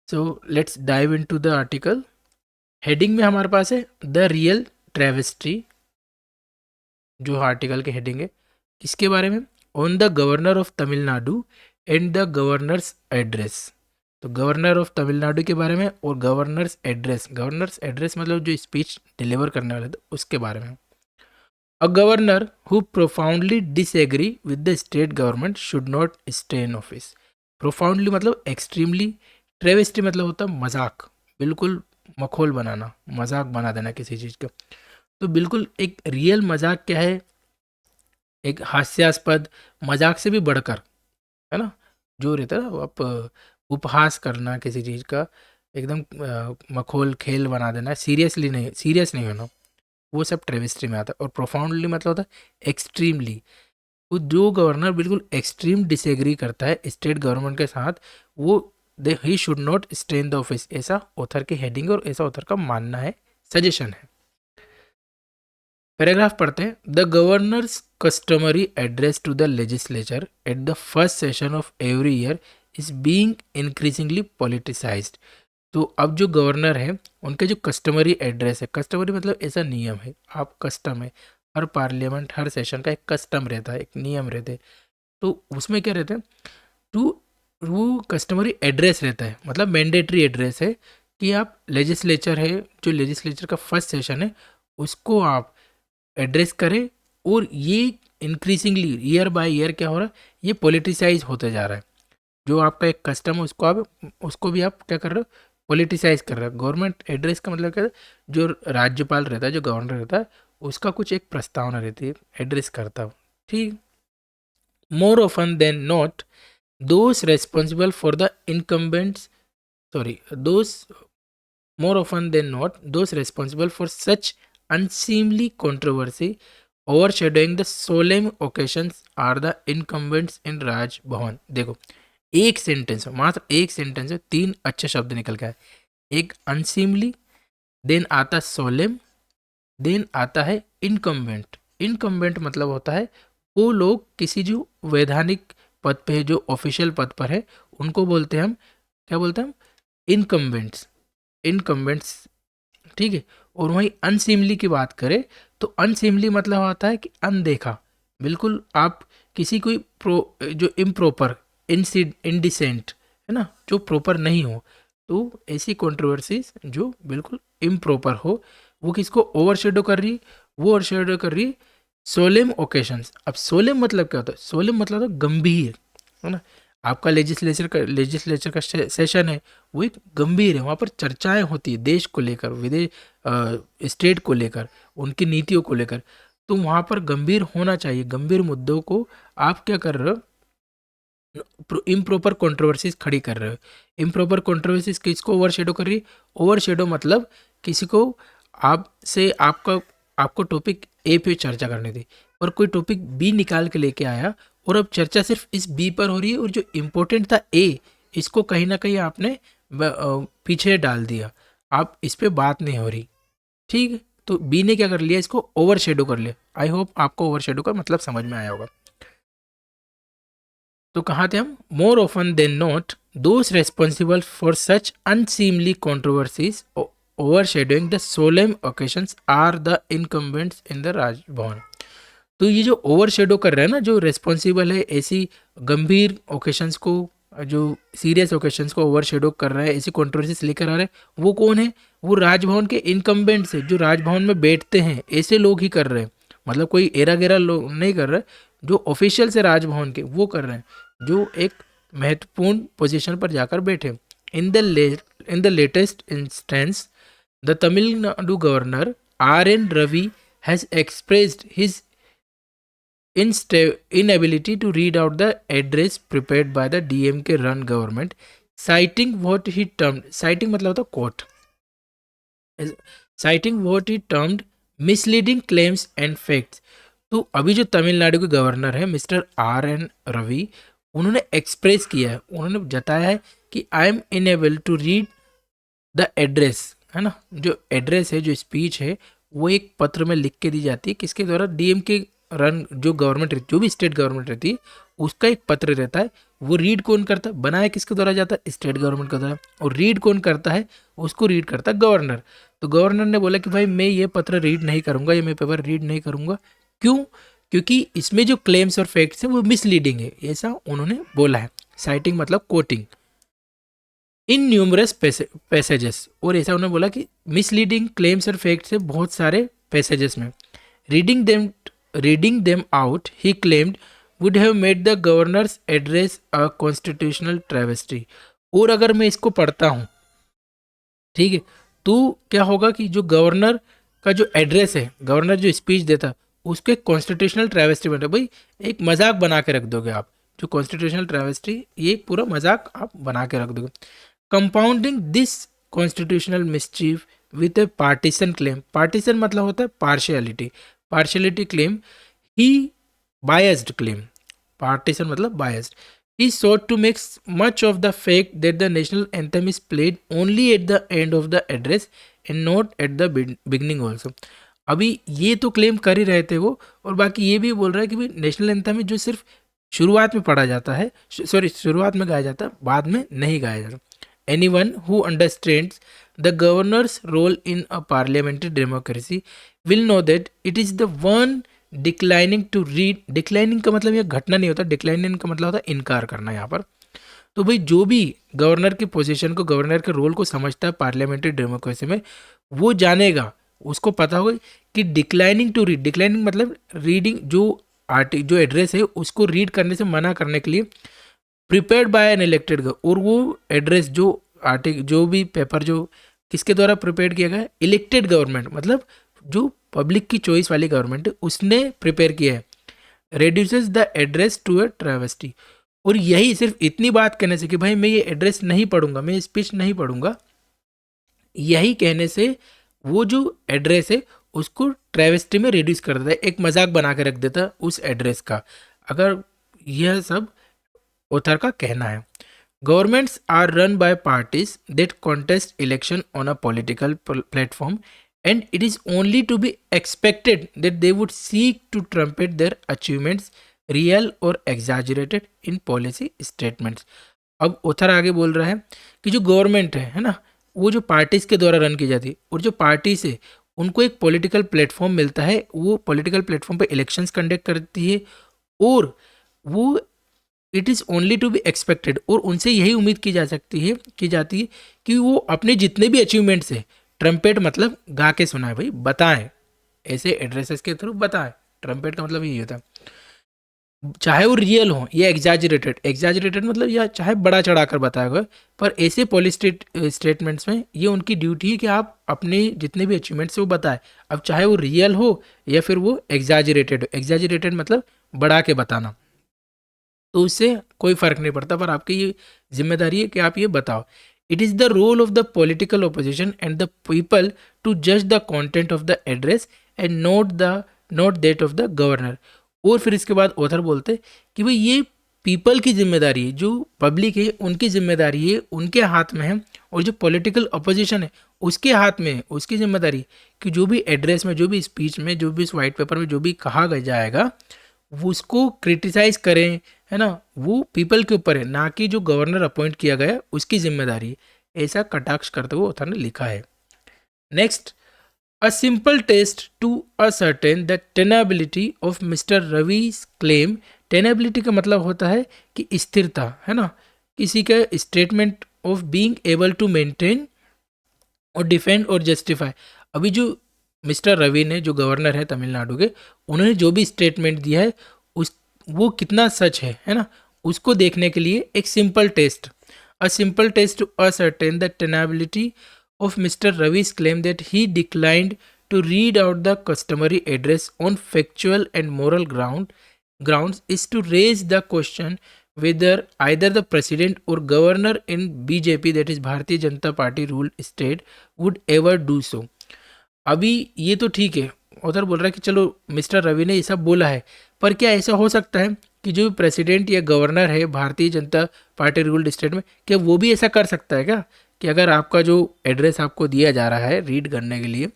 So let's dive into the article. Heading में हमारे पास है द रियल ट्रेविस्ट्री, जो आर्टिकल के हेडिंग है। किसके बारे में? On the governor of Tamil Nadu and the governor's address. तो गवर्नर ऑफ तमिलनाडु के बारे में और गवर्नर्स एड्रेस, गवर्नर्स एड्रेस मतलब जो स्पीच डिलीवर करने वाले थे उसके बारे में। A governor who profoundly disagree with the state government should not stay in office. Profoundly मतलब एक्सट्रीमली, ट्रेविस्टी मतलब होता है मजाक, बिल्कुल मखौल बनाना, मजाक बना देना किसी चीज़ का। तो बिल्कुल एक रियल मजाक क्या है, एक हास्यास्पद मजाक से भी बढ़कर, है ना, जो रहता है ना वो आप उपहास करना किसी चीज़ का, एकदम मखौल खेल बना देना, सीरियसली नहीं, सीरियस नहीं होना, वो सब ट्रेविस्ट्री में आता है। और प्रोफाउंडली मतलब होता है एक्सट्रीमली। वो जो गवर्नर बिल्कुल एक्सट्रीम डिसएग्री करता है स्टेट गवर्नमेंट के साथ, वो they he should not stay in the office, ऐसा ऑथर की हेडिंग और ऐसा ऑथर का मानना है, सजेशन है। पैराग्राफ पढ़ते हैं। The governor's customary address to the legislature at the first session of every year is being increasingly politicised. तो अब जो गवर्नर है उनके जो कस्टमरी एड्रेस है, कस्टमरी मतलब ऐसा नियम है, आप कस्टम है, हर पार्लियामेंट हर सेशन का एक कस्टम रहता है, एक नियम रहते हैं। तो उसमें क्या रहता है, टू वो कस्टमरी एड्रेस रहता है, मतलब मैंडेटरी एड्रेस है कि आप लेजिस्लेचर है, जो लेजिस्लेचर का फर्स्ट सेशन है उसको आप एड्रेस करें। और ये इंक्रीजिंगली ईयर बाय ईयर क्या हो रहा है, ये पॉलिटिसाइज होते जा रहा है। जो आपका एक कस्टम है उसको आप, उसको भी आप क्या कर रहे हो, पॉलिटिसाइज कर रहे हो। गवर्नमेंट एड्रेस का मतलब क्या है, जो राज्यपाल रहता है, जो गवर्नर रहता है, उसका कुछ एक प्रस्तावना रहती है, एड्रेस करता हो, ठीक। More often than not those responsible for the incumbents, sorry those, more often than not those responsible for such unseemly controversy overshadowing the solemn occasions are the incumbents in Raj Bhavan। देखो एक sentence में, मात्र एक sentence में 3 अच्छे शब्द निकल गए। एक अनसीमली, देन आता सोलेम, देन आता है इनकम्बेंट। इनकम्बेंट मतलब होता है वो लोग किसी जो वैधानिक पद पे है, जो ऑफिशियल पद पर है, उनको बोलते हैं हम, क्या बोलते हैं हम, इनकम्बेंट्स, इनकम्बेंट्स, ठीक है। और वहीं अनसिमली की बात करें तो अनसिमली मतलब आता है कि अनदेखा, बिल्कुल आप किसी कोई जो इम्प्रॉपर, इनडिसेंट, है ना, जो प्रॉपर नहीं हो, तो ऐसी कंट्रोवर्सीज जो बिल्कुल इम्प्रॉपर हो, वो किसको ओवरशेडो कर रही, वो ओवरशेडो कर रही सोलेम ओकेशंस। अब सोलेम मतलब क्या होता है, सोलेम मतलब होता है गंभीर, है ना। आपका लेजिस्लेचर का सेशन है, वो एक गंभीर है, वहाँ पर चर्चाएं होती है देश को लेकर, विदेश स्टेट को लेकर, उनकी नीतियों को लेकर। तो वहाँ पर गंभीर होना चाहिए, गंभीर मुद्दों को आप क्या कर रहे हो, इम्प्रॉपर कंट्रोवर्सीज खड़ी कर रहे हो। इम्प्रॉपर कंट्रोवर्सीज किसको ओवरशेडो कर रही है? ओवरशेडो मतलब किसी को आपसे आपको टॉपिक ए पे चर्चा करनी थी और कोई टॉपिक बी निकाल के लेके आया और अब चर्चा सिर्फ इस बी पर हो रही है और जो इम्पोर्टेंट था ए, इसको कहीं ना कहीं आपने पीछे डाल दिया, आप इस पे बात नहीं हो रही। ठीक है, तो बी ने क्या कर लिया, इसको ओवरशेडो कर लिया। आई होप आपको ओवरशेडो का मतलब समझ में आया होगा। तो कहाँ थे हम? More often than not those responsible for such unseemly controversies overshadowing the solemn occasions are the incumbents in the Raj Bhavan. तो ये जो ओवरशेडो कर रहे हैं ना, जो रेस्पॉन्सिबल है ऐसी गंभीर ओकेशंस को, जो सीरियस ओकेशंस को ओवरशेडो कर रहा है, ऐसी कंट्रोवर्सीज लेकर आ रहे हैं, वो कौन है? वो राजभवन के इनकम्बेंट्स है, जो राजभवन में बैठते हैं, ऐसे लोग ही कर रहे हैं। मतलब कोई एरा गेरा लोग नहीं कर रहे, जो ऑफिशियल से राजभवन के वो कर रहे हैं, जो एक महत्वपूर्ण पोजीशन पर जाकर बैठे। In the latest instance the Tamil Nadu governor R.N. Ravi has expressed his inability to read out the address prepared by the DMK run government, citing what he termed, citing मतलब होता quote, citing what he termed misleading claims and facts। तो अभी जो तमिलनाडु के governor है mister R.N. Ravi, उन्होंने express किया है, उन्होंने जताया है कि I am unable to read the address, है ना, जो एड्रेस है, जो स्पीच है, वो एक पत्र में लिख के दी जाती है, किसके द्वारा? डीएम के रन जो गवर्नमेंट रहती, जो भी स्टेट गवर्नमेंट रहती है, उसका एक पत्र रहता है। वो रीड कौन करता है? बनाया किसके द्वारा जाता है? स्टेट गवर्नमेंट के द्वारा। और रीड कौन करता है? उसको रीड करता है गवर्नर। तो गवर्नर ने बोला कि भाई मैं ये पत्र रीड नहीं करूंगा, ये मैं पेपर रीड नहीं करूंगा। क्यों? क्योंकि इसमें जो क्लेम्स और फैक्ट्स हैं वो मिसलीडिंग है, ऐसा उन्होंने बोला है। साइटिंग मतलब कोटिंग इन न्यूमरस पैसेजेस, और ऐसा उन्होंने बोला कि मिसलीडिंग क्लेम्स और फैक्ट्स है बहुत सारे पैसेजेस में। Reading them out he claimed would have made the governor's address a constitutional travesty. और अगर मैं इसको पढ़ता हूँ, ठीक है, तो क्या होगा कि जो गवर्नर का जो एड्रेस है, गवर्नर जो स्पीच देता, उसके कॉन्स्टिट्यूशनल ट्रेवेस्टी बन, भाई एक मजाक बना के रख दोगे आप। जो कॉन्स्टिट्यूशनल ट्रेवेस्टी, ये पूरा मजाक आप बना के रख दोगे। Compounding this constitutional mischief with A partition claim, partition मतलब होता है पार्शियलिटी, पार्शियलिटी क्लेम, ही बायस्ड क्लेम, पार्टीशन मतलब biased. He sought to make much of the fact that the national anthem is played only at the end of the address and not at the beginning also। अभी ये तो claim कर ही रहे थे वो, और बाकी ये भी बोल रहा है कि भाई नेशनल एंथम है जो सिर्फ शुरुआत में पढ़ा जाता है, सॉरी शुरुआत में गाया जाता है, बाद में नहीं गाया जाता। Anyone who understands the governor's role in a parliamentary democracy will know that it is the one declining to read. Declining का मतलब यह घटना नहीं होता, डिक्लाइनिंग का मतलब होता है इनकार करना यहाँ पर। तो भाई जो भी गवर्नर की पोजीशन को, गवर्नर के रोल को समझता है पार्लियामेंट्री डेमोक्रेसी में, वो जानेगा, उसको पता होगा कि डिक्लाइनिंग टू रीड, डिक्लाइनिंग मतलब रीडिंग, जो एड्रेस है उसको रीड करने से मना करने के लिए प्रिपेयर्ड बाय एन इलेक्टेड, और वो एड्रेस जो भी पेपर जो किसके द्वारा प्रिपेयर किया गया है? इलेक्टेड गवर्नमेंट, मतलब जो पब्लिक की चॉइस वाली गवर्नमेंट है उसने प्रिपेयर किया है। Reduces the address to a travesty. और यही सिर्फ इतनी बात कहने से कि भाई मैं ये एड्रेस नहीं पढ़ूंगा, मैं ये स्पीच नहीं पढ़ूंगा, यही कहने से वो जो एड्रेस है उसको ट्रेवेस्टी में रिड्यूस कर देता है, एक मजाक बना के रख देता है उस एड्रेस का। अगर यह सब ऑथर का कहना है। Governments are run by parties that contest election on a political platform and it is only to be expected that they would seek to trumpet their achievements, real or exaggerated, in policy statements। अब author आगे बोल रहा है कि जो government है ना, वो जो पार्टीज के द्वारा रन की जाती है, और जो पार्टीज है उनको एक पॉलिटिकल प्लेटफॉर्म मिलता है, वो पॉलिटिकल प्लेटफॉर्म पे इलेक्शंस कंडक्ट करती है, और वो it is only to be expected, और उनसे यही उम्मीद की जाती है कि वो अपने जितने भी अचीवमेंट्स है, ट्रम्पेट मतलब गा के सुनाए, भाई बताएं, ऐसे एड्रेसेस के थ्रू बताएं। ट्रम्पेट का मतलब यही होता है। चाहे वो रियल हो या एग्जैजरेटेड, एग्जैजरेटेड मतलब या चाहे बड़ा चढ़ाकर बताया गया, पर ऐसे पॉलिसी स्टेटमेंट्स में ये उनकी ड्यूटी है कि आप अपने जितने भी अचीवमेंट्स वो बताएं, अब चाहे वो रियल हो या फिर वो एग्जैजरेटेड हो। एग्जैजरेटेड मतलब बढ़ा के बताना, तो उससे कोई फर्क नहीं पड़ता, पर आपकी ये जिम्मेदारी है कि आप ये बताओ। It is the role of the political opposition and the people to जज the content of the address and not that of the governor. और फिर इसके बाद ऑथर बोलते कि भाई ये पीपल की जिम्मेदारी है, जो पब्लिक है उनकी जिम्मेदारी है, उनके हाथ में है, और जो पॉलिटिकल अपोजिशन है उसके हाथ में है, उसकी जिम्मेदारी कि जो भी एड्रेस में, जो भी स्पीच में, जो भी इस वाइट पेपर में जो भी कहा जाएगा वो उसको क्रिटिसाइज करें, है ना, वो पीपल के ऊपर है, ना कि जो गवर्नर अपॉइंट किया गया है उसकी जिम्मेदारी है। ऐसा कटाक्ष करते हुए ऑथर ने लिखा है। Next, a simple test to ascertain the tenability of mister Ravi's claim. Tenability का मतलब होता है कि स्थिरता, है ना, किसी का statement of being able to maintain और डिफेंड और जस्टिफाई। अभी जो मिस्टर रवि ने, जो गवर्नर है तमिलनाडु के, उन्होंने जो भी स्टेटमेंट दिया है उस वो कितना सच है ना, उसको देखने के लिए एक simple test, a simple test to ascertain the tenability of Mr. Ravi's claim that he declined to read out the customary address on factual and moral grounds is to raise the question whether either the president or governor in BJP, that is Bharatiya Janata Party ruled state, would ever do so। अभी ये तो ठीक है, उधर बोल रहा है कि चलो मिस्टर रवि ने ये सब बोला है, पर क्या ऐसा हो सकता है कि जो प्रेसिडेंट या गवर्नर है Bharatiya Janata party ruled state में, क्या वो भी ऐसा कर सकता है क्या, कि अगर आपका जो एड्रेस आपको दिया जा रहा है रीड करने के लिए,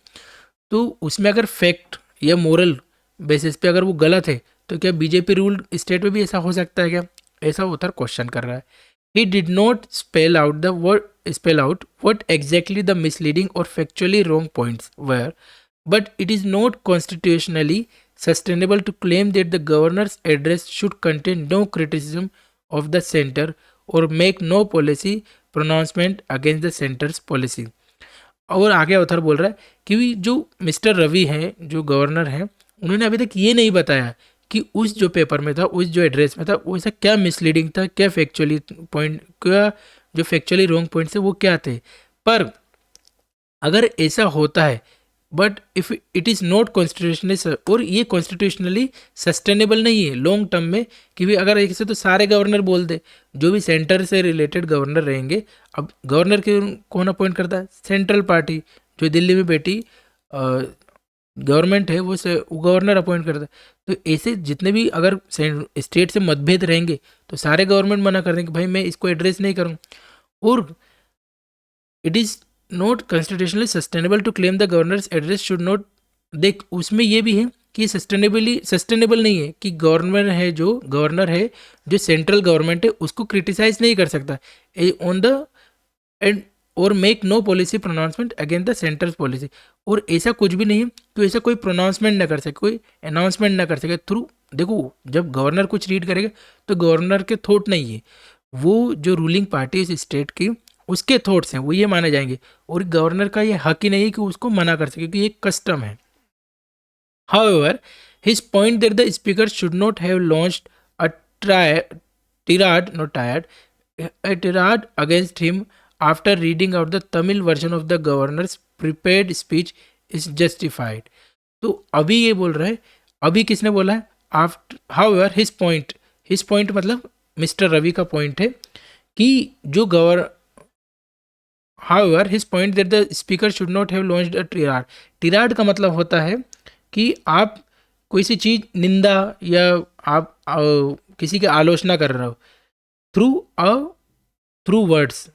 तो उसमें अगर फैक्ट या मोरल बेसिस पे अगर वो गलत है, तो क्या बीजेपी रूल्ड स्टेट में भी ऐसा हो सकता है क्या? ऐसा उधर क्वेश्चन कर रहा है। He did not spell out what exactly the misleading or factually wrong points were, but it is not constitutionally sustainable to claim that the governor's address should contain no criticism of the center or make no policy pronouncement against the center's policy। और आगे author बोल रहा है कि जो mister Ravi हैं, जो governor हैं, उन्होंने अभी तक ये नहीं बताया कि उस जो पेपर में था, उस जो एड्रेस में था, वो ऐसा क्या मिसलीडिंग था, क्या फैक्चुअली पॉइंट, क्या जो फैक्चुअली रॉन्ग पॉइंट्स थे वो क्या थे। पर अगर ऐसा होता है, but if it is not constitutionally, और ये कॉन्स्टिट्यूशनली सस्टेनेबल नहीं है लॉन्ग टर्म में, कि भी अगर एक से तो सारे गवर्नर बोल दे, जो भी सेंटर से रिलेटेड गवर्नर रहेंगे, अब गवर्नर के कौन अपॉइंट करता है? सेंट्रल पार्टी, जो दिल्ली में बैठी गवर्नमेंट है वो गवर्नर अपॉइंट करता है। तो ऐसे जितने भी अगर स्टेट से मतभेद रहेंगे, तो सारे गवर्नमेंट मना कर देंगे भाई मैं इसको एड्रेस नहीं करूँ। और it is not constitutionally sustainable to claim the governor's address should not, देख उसमें ये भी है कि सस्टेनेबल नहीं है कि गवर्नर है जो सेंट्रल गवर्नमेंट है उसको क्रिटिसाइज नहीं कर सकता ऑन द एंड और make no policy pronouncement against the centre's policy. और ऐसा कुछ भी नहीं है तो ऐसा कोई प्रोनाउंसमेंट ना कर सके, कोई अनाउंसमेंट ना कर सके थ्रू। देखो जब गवर्नर कुछ रीड करेगा तो गवर्नर के थॉट नहीं है, वो जो रूलिंग पार्टी है इस स्टेट की उसके थॉट्स हैं, वो ये माने जाएंगे, और गवर्नर का ये हक ही नहीं है कि उसको मना कर सके, क्योंकि ये कस्टम है। However, his point that the speaker should not have launched a tirade against him after reading out the Tamil version of the governor's prepared speech is justified। तो अभी ये बोल रहा है, अभी किसने बोला है? आफ्टर हाउएवर हिज पॉइंट मतलब मिस्टर रवि का पॉइंट है कि जो however his point that the speaker should not have launched a tirade का मतलब होता है कि आप कोई सी चीज़ निंदा या आप किसी की आलोचना कर रहे हो थ्रू वर्ड्स।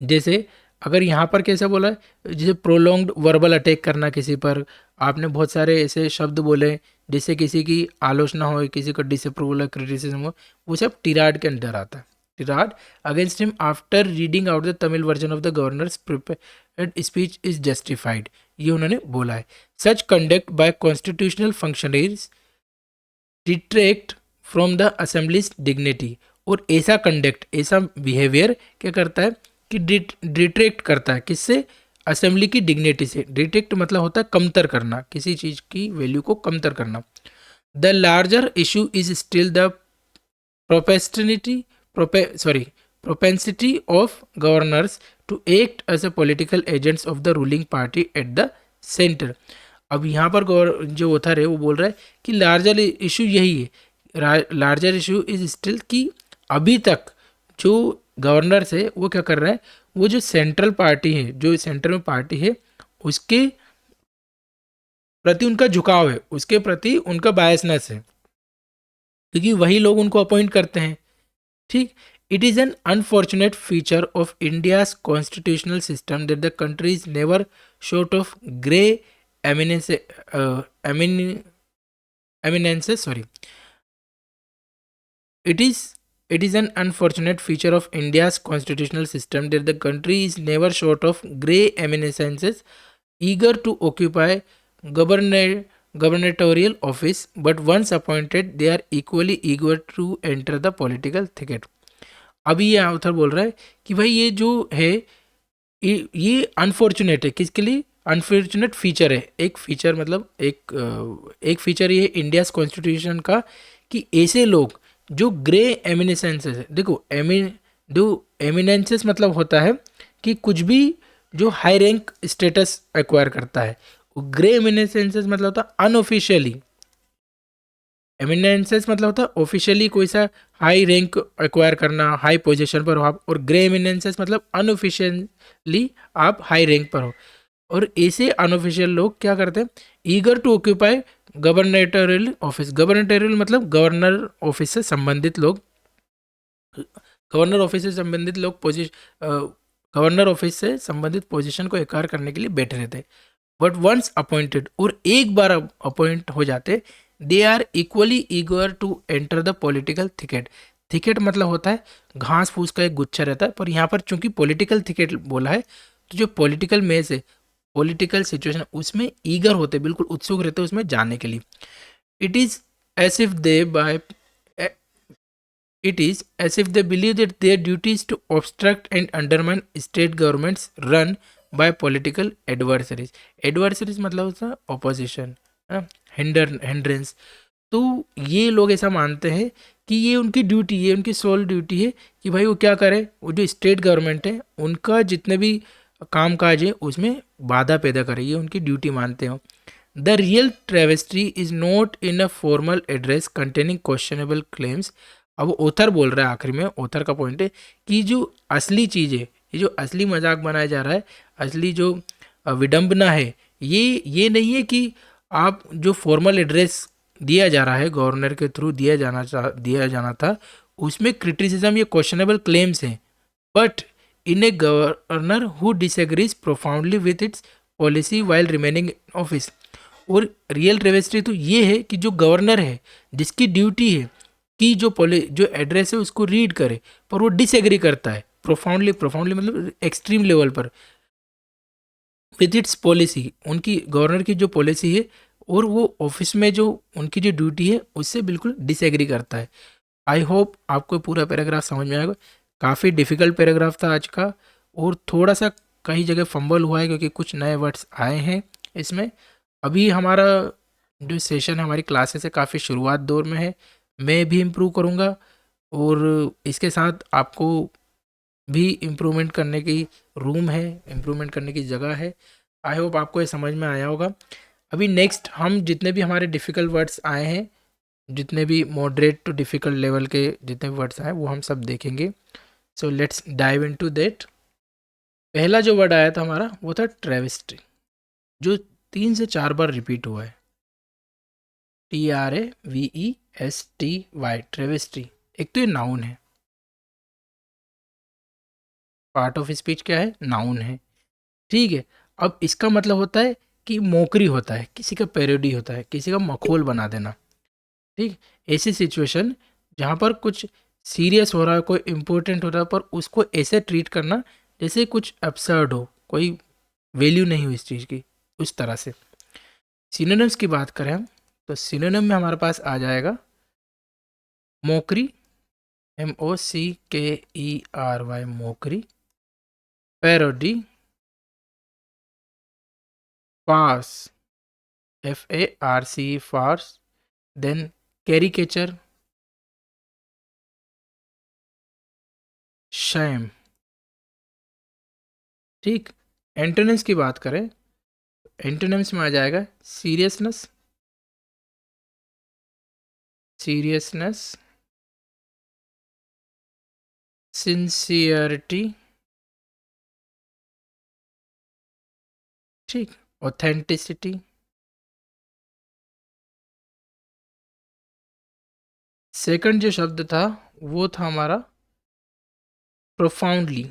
जैसे अगर यहाँ पर कैसे बोला है, जैसे प्रोलॉन्ग्ड वर्बल अटैक करना किसी पर, आपने बहुत सारे ऐसे शब्द बोले जिससे किसी की आलोचना हो, किसी का डिसअप्रूवल या क्रिटिसिज्म हो, वो सब टिराड के अंदर आता है। Tirade against him after reading out the Tamil version of the governor's prepared speech is justified, ये उन्होंने बोला है। Such conduct by constitutional functionaries detract from the assembly's dignity. और ऐसा कंडक्ट, ऐसा बिहेवियर क्या करता है कि डिट्रैक्ट करता है किससे? असेंबली की डिग्निटी से। डिट्रैक्ट मतलब होता है कमतर करना, किसी चीज़ की वैल्यू को कमतर करना। The larger issue is still the propensity propensity of governors to act as a political agents of the ruling party at the center. अब यहाँ पर जो ऑथर है वो बोल रहा है कि लार्जर इशू यही है, लार्जर इशू इज स्टिल कि अभी तक जो गवर्नर्स है वो क्या कर रहे हैं, वो जो सेंट्रल पार्टी है, जो सेंटर में पार्टी है, उसके प्रति उनका झुकाव है, उसके प्रति उनका बायसनेस है, क्योंकि वही लोग उनको अपॉइंट करते हैं। ठीक। It is an unfortunate feature of India's constitutional system that the country is never short of grey eminence eminences sorry it is it is an unfortunate feature of India's constitutional system that the country is never short of gray eminences eager to occupy governor, gubernatorial office, but once appointed they are equally eager to enter the political thicket. अभी ये author बोल रहा है कि भाई ये जो है ये अनफॉर्चुनेट है, किसके लिए अनफॉर्चुनेट फीचर है, एक फीचर मतलब एक फीचर ये इंडियाज कॉन्स्टिट्यूशन का कि ऐसे लोग जो ग्रे एमिनेसेंसेस है, देखो जो एमिनेंसेस मतलब होता है कि कुछ भी जो हाई रैंक स्टेटस एक्वायर करता है, ग्रे एमिनेसेंसेस मतलब होता है अनऑफिशियली, एमिनेंसेस मतलब होता है ऑफिशियली कोई सा हाई रैंक एक्वायर करना, हाई पोजीशन पर हो आप, और ग्रे एमिनेंसेस मतलब अनऑफिशियली आप हाई रैंक पर हो। और ऐसे अनऑफिशियल लोग क्या करते हैं, ईगर टू ऑक्यूपाई गवर्नेटोरियल ऑफिस, गवर्नेटोरियल मतलब गवर्नर ऑफिस से संबंधित लोग, गवर्नर ऑफिस से संबंधित लोग गवर्नर ऑफिस से संबंधित पोजीशन को एक्वायर करने के लिए बैठे रहते, बट वंस अपॉइंटेड, और एक बार अपॉइंट हो जाते, they are equally eager to enter the political thicket. Thicket मतलब होता है घास फूस का एक गुच्छा रहता है, पर यहाँ पर चूंकि पॉलिटिकल थिकेट बोला है, तो जो पॉलिटिकल मेज है, पॉलिटिकल सिचुएशन, उसमें ईगर होते, बिल्कुल उत्सुक रहते उसमें जाने के लिए। It is as if they by It is as if they believe that their duty is to obstruct and undermine state governments run by political adversaries. Adversaries मतलब होता है opposition, है ना, hindrance। तो ये लोग ऐसा मानते हैं कि ये उनकी ड्यूटी है, उनकी सोल ड्यूटी है कि भाई वो क्या करें, वो जो स्टेट गवर्नमेंट है उनका जितने भी काम काज है उसमें बाधा पैदा करे, ये उनकी ड्यूटी मानते हो। The real travesty is not in a formal address containing questionable claims. अब ऑथर बोल रहा है आखिर में, ऑथर का पॉइंट है कि जो असली चीज़ है, ये जो असली मजाक बनाया जा रहा है, असली जो विडंबना है, ये नहीं है कि आप जो फॉर्मल एड्रेस दिया जा रहा है गवर्नर के थ्रू दिया जाना था, उसमें क्रिटिसिज्म या क्वेश्चनेबल क्लेम्स हैं, but in a governor who disagrees profoundly with its policy while remaining office. और रियल ट्रेवेस्ट्री तो ये है कि जो गवर्नर है, जिसकी ड्यूटी है कि जो एड्रेस है उसको रीड करे, पर वो डिसएग्री करता है प्रोफाउंडली, प्रोफाउंडली मतलब एक्सट्रीम लेवल पर, विद इट्स पॉलिसी, उनकी गवर्नर की जो पॉलिसी है, और वो ऑफिस में जो उनकी जो ड्यूटी है उससे बिल्कुल डिसएग्री करता है। आई होप आपको पूरा पैराग्राफ समझ में आएगा। काफ़ी डिफिकल्ट पैराग्राफ था आज का, और थोड़ा सा कई जगह फंबल हुआ है क्योंकि कुछ नए वर्ड्स आए हैं इसमें। अभी हमारा जो सेशन है, हमारी क्लासेस है, काफ़ी शुरुआत दौर में है, मैं भी इम्प्रूव करूँगा, और इसके साथ आपको भी इम्प्रूवमेंट करने की रूम है, इम्प्रूवमेंट करने की जगह है। आई होप आपको ये समझ में आया होगा। अभी नेक्स्ट हम जितने भी हमारे डिफ़िकल्ट वर्ड्स आए हैं, जितने भी मॉडरेट टू डिफ़िकल्ट लेवल के जितने भी वर्ड्स आए वो हम सब देखेंगे। So let's dive into that. पहला जो वर्ड आया था हमारा वो था ट्रेविस्टी, जो 3 से 4 बार रिपीट हुआ है, TRAVESTY, ट्रेविस्टी। एक तो ये नाउन है, पार्ट ऑफ स्पीच क्या है, नाउन है, ठीक है। अब इसका मतलब होता है कि मोकरी होता है, किसी का पैरोडी होता है, किसी का मखौल बना देना, ठीक। ऐसी सिचुएशन जहाँ पर कुछ सीरियस हो रहा है, कोई इम्पोर्टेंट हो रहा है, पर उसको ऐसे ट्रीट करना जैसे कुछ एब्सर्ड हो, कोई वैल्यू नहीं हो इस चीज़ की, उस तरह से। सिनोनिम्स की बात करें हम, तो सिनोनिम में हमारे पास आ जाएगा mockery, MOCKERY, mockery, parody, farce, FARC, farce, then caricature, sham. ठीक। एंटोनिम्स की बात करें, एंटोनिम्स में आ जाएगा सीरियसनेस, सीरियसनेस, सिंसियरिटी, ठीक, ऑथेंटिसिटी। सेकंड जो शब्द था वो था हमारा प्रोफाउंडली,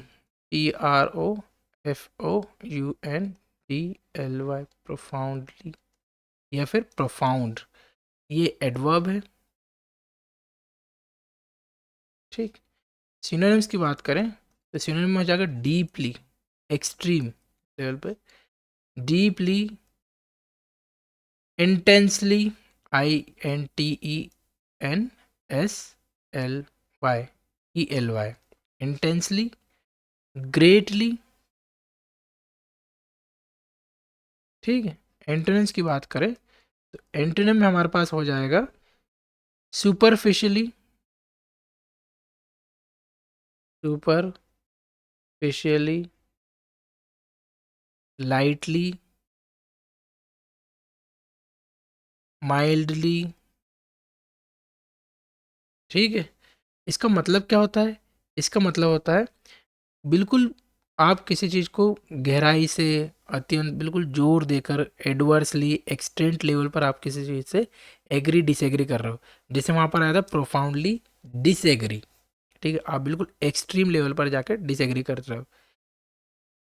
PROFOUNDLY, प्रोफाउंडली या फिर प्रोफाउंड, ये एडवर्ब है। ठीक। सिनोनिम्स की बात करें तो सिनोनिम में हो जाएगा डीपली, एक्सट्रीम लेवल पे, deeply, intensely, INTENSLY, intensely, greatly. ठीक है। एंटोनिम्स की बात करें तो एंटोनिम में हमारे पास हो जाएगा सुपरफिशियली, सुपरफिशियली, लाइटली, माइल्डली। ठीक है। इसका मतलब क्या होता है? इसका मतलब होता है बिल्कुल आप किसी चीज़ को गहराई से, अत्यंत बिल्कुल जोर देकर, एडवर्सली, एक्सटेंट लेवल पर आप किसी चीज़ से एग्री डिसएग्री कर रहे हो। जैसे वहाँ पर आया था प्रोफाउंडली डिसएग्री। ठीक है, आप बिल्कुल एक्सट्रीम लेवल पर जाकर डिसएग्री कर रहे हो।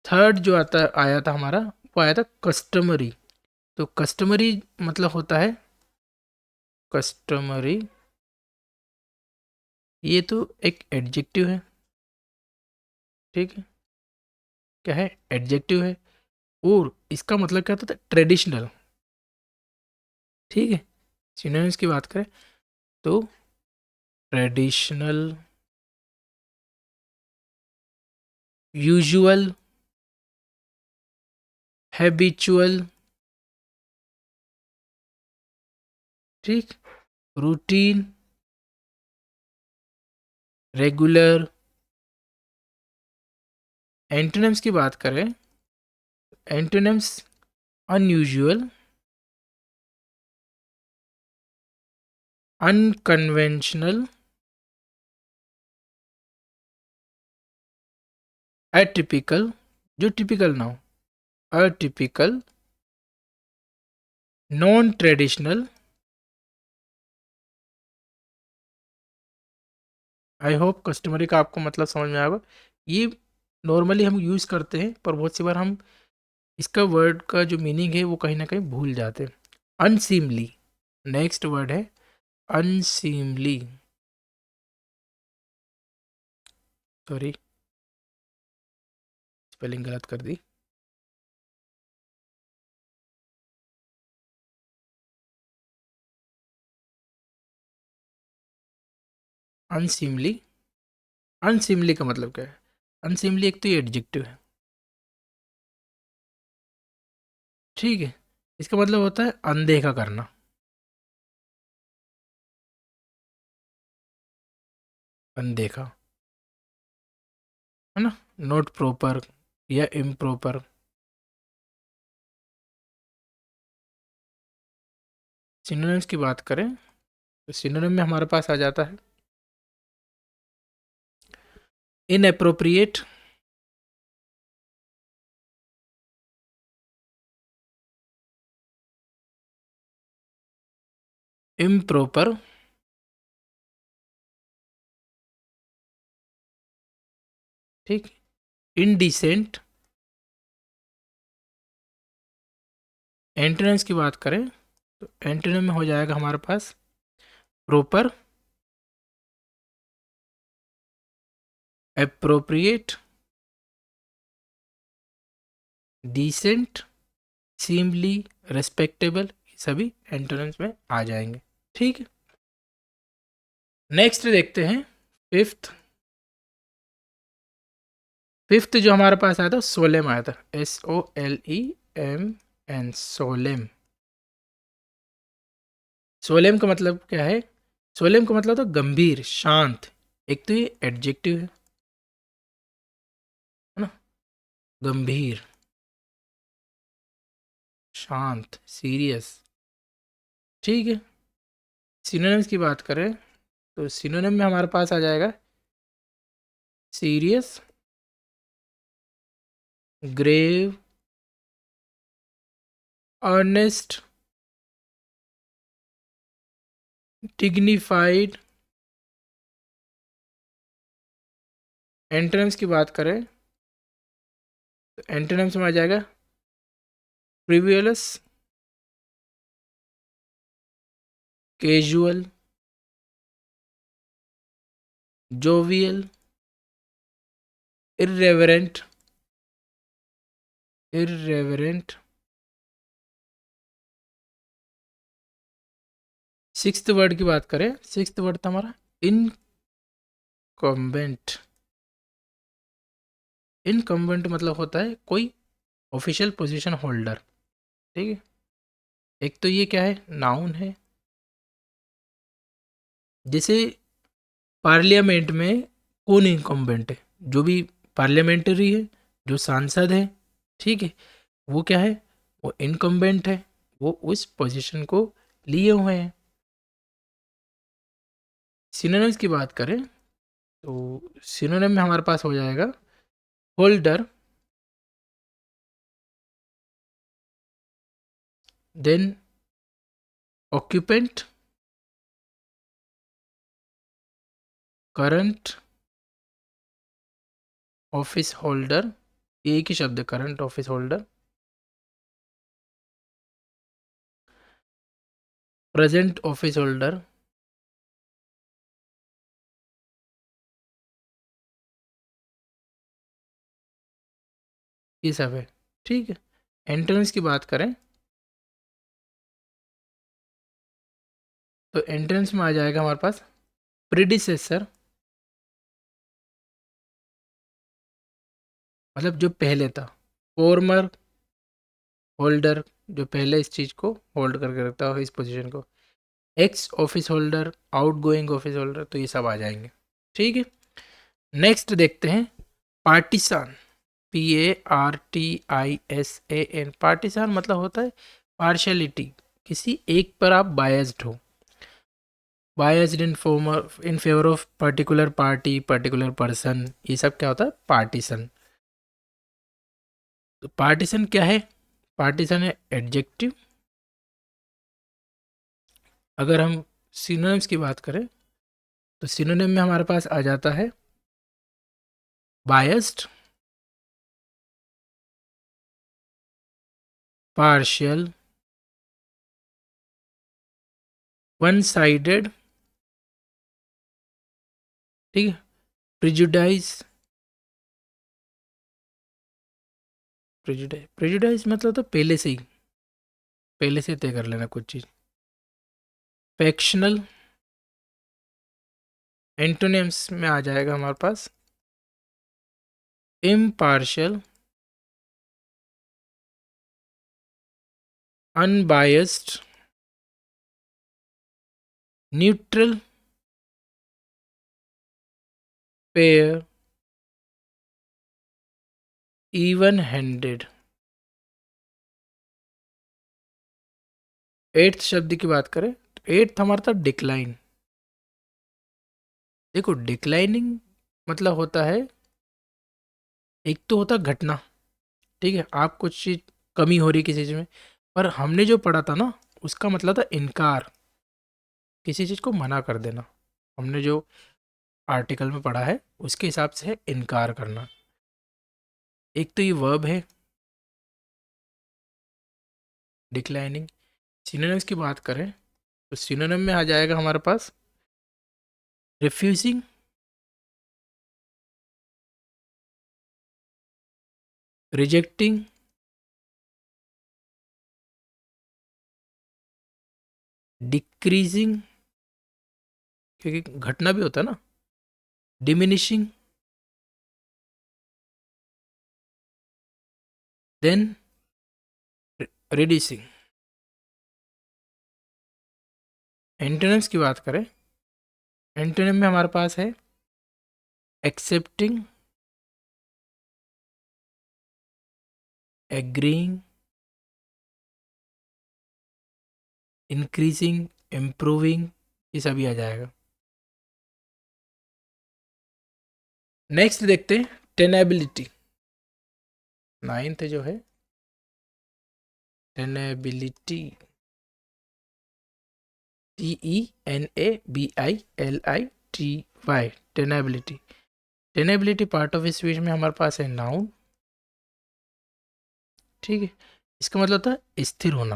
थर्ड जो आया था हमारा, वो आया था कस्टमरी। तो कस्टमरी मतलब होता है, कस्टमरी ये तो एक एडजेक्टिव है। ठीक है, क्या है? एडजेक्टिव है। और इसका मतलब क्या होता है? ट्रेडिशनल। ठीक है। सिनोनिम्स की बात करें तो ट्रेडिशनल, यूजुअल, हैबिचुअल, ठीक, रूटीन, रेगुलर। एंटोनिम्स की बात करें, एंटोनिम्स अनयूजुअल, अनकन्वेंशनल, एटिपिकल, जो टिपिकल ना हो, atypical, non traditional. I hope customary का आपको मतलब समझ में आएगा। ये नॉर्मली हम यूज़ करते हैं, पर बहुत सी बार हम इसका वर्ड का जो मीनिंग है वो कहीं ना कहीं भूल जाते हैं। अनसीमली, नेक्स्ट वर्ड है अनसीमली। सॉरी, स्पेलिंग गलत कर दी। अनसीमली, अनसीमली का मतलब क्या है? अनसीमली एक तो ये एडजेक्टिव है। ठीक है। इसका मतलब होता है अनदेखा करना, अनदेखा, है ना? नॉट प्रॉपर या इम्प्रॉपर। सिनोनिम्स की बात करें तो सिनोनिम में हमारे पास आ जाता है इनएप्रोप्रिएट, इम्प्रॉपर, ठीक, इनडिसेंट। एंटोनिम्स की बात करें तो एंटोनिम में हो जाएगा हमारे पास प्रॉपर, एप्रोप्रिएट, डिसेंट, सीमली, रेस्पेक्टेबल। सभी एंटोनिम्स में आ जाएंगे। ठीक है। नेक्स्ट देखते हैं फिफ्थ। फिफ्थ जो हमारे पास आया था सोलेम आया था, SOLEMN, सोलेम। सोलेम का मतलब क्या है? सोलेम का मतलब तो गंभीर, शांत। एक तो ये एडजेक्टिव है ना? गंभीर, शांत, सीरियस। ठीक है। सिनोनिम्स की बात करें तो सिनोनिम में हमारे पास आ जाएगा serious, grave, earnest, dignified. Antonyms की बात करें तो एंटोनिम्स में आ जाएगा frivolous, casual, jovial, irreverent, irreverent. Sixth word की बात करें, सिक्स्थ वर्ड था हमारा इनकम्बेंट। इनकम्बेंट मतलब होता है कोई ऑफिशियल पोजीशन होल्डर। ठीक है। एक तो ये क्या है, नाउन है। जैसे पार्लियामेंट में कौन इनकम्बेंट है? जो भी पार्लियामेंटरी है, जो सांसद है, ठीक है, वो क्या है? वो इनकम्बेंट है। वो उस पोजीशन को लिए हुए हैं। सिनोनिम्स की बात करें तो सिनोनिम में हमारे पास हो जाएगा holder, then occupant, current office holder. एक ही शब्द है, current office holder. Present office holder. ये सब है। ठीक है। एंट्रेंस की बात करें तो एंट्रेंस में आ जाएगा हमारे पास प्रीडिसेसर, मतलब जो पहले था। फॉर्मर होल्डर, जो पहले इस चीज को होल्ड करके रखता हो, इस पोजीशन को। X office holder, out going office holder, तो ये सब आ जाएंगे। ठीक है। नेक्स्ट देखते हैं पार्टीसान। PARTISAN। पार्टीसान मतलब होता है पार्शलिटी, किसी एक पर आप बायस्ड हो। Biased in favour of particular party, particular person, ये सब क्या होता है? पार्टीशन। तो पार्टीशन क्या है? पार्टीशन है एडजेक्टिव। अगर हम सिनोनिम्स की बात करें तो सिनोनिम में हमारे पास आ जाता है बायस्ड, पार्शियल, वन साइडेड, ठीक है, प्रिजुडाइज। प्रिजुडाइज, प्रिजुडाइज मतलब तो पहले से ही, पहले से तय कर लेना कुछ चीज़। फैक्शनल। एंटोनिम्स में आ जाएगा हमारे पास impartial, unbiased, neutral, fair, even handed. Eighth शब्द की बात करें तो एट्थ हमारा था डिक्लाइन। देखो डिक्लाइनिंग मतलब होता है, एक तो होता घटना, ठीक है, आप कुछ चीज कमी हो रही किसी चीज में, पर हमने जो पढ़ा था ना, उसका मतलब था इनकार, किसी चीज को मना कर देना। हमने जो आर्टिकल में पढ़ा है उसके हिसाब से है इनकार करना। एक तो ये वर्ब है डिक्लाइनिंग। सिनोनिम्स की बात करें तो सिनोनिम में आ जाएगा हमारे पास रिफ्यूजिंग, रिजेक्टिंग, डिक्रीजिंग, क्योंकि घटना भी होता है ना, डिमिनिशिंग, देन रिड्यूसिंग। एंटोनिम्स की बात करें, एंटोनिम में हमारे पास है एक्सेप्टिंग, एग्रीइंग, इंक्रीजिंग, इम्प्रूविंग, ये सभी आ जाएगा। नेक्स्ट देखते हैं टेनेबिलिटी। नाइन्थ जो है टेनेबिलिटी, TENABILITY, टेनेबिलिटी। टेनेबिलिटी पार्ट ऑफ स्पीच में हमारे पास है नाउन, ठीक है। इसका मतलब होता है स्थिर होना,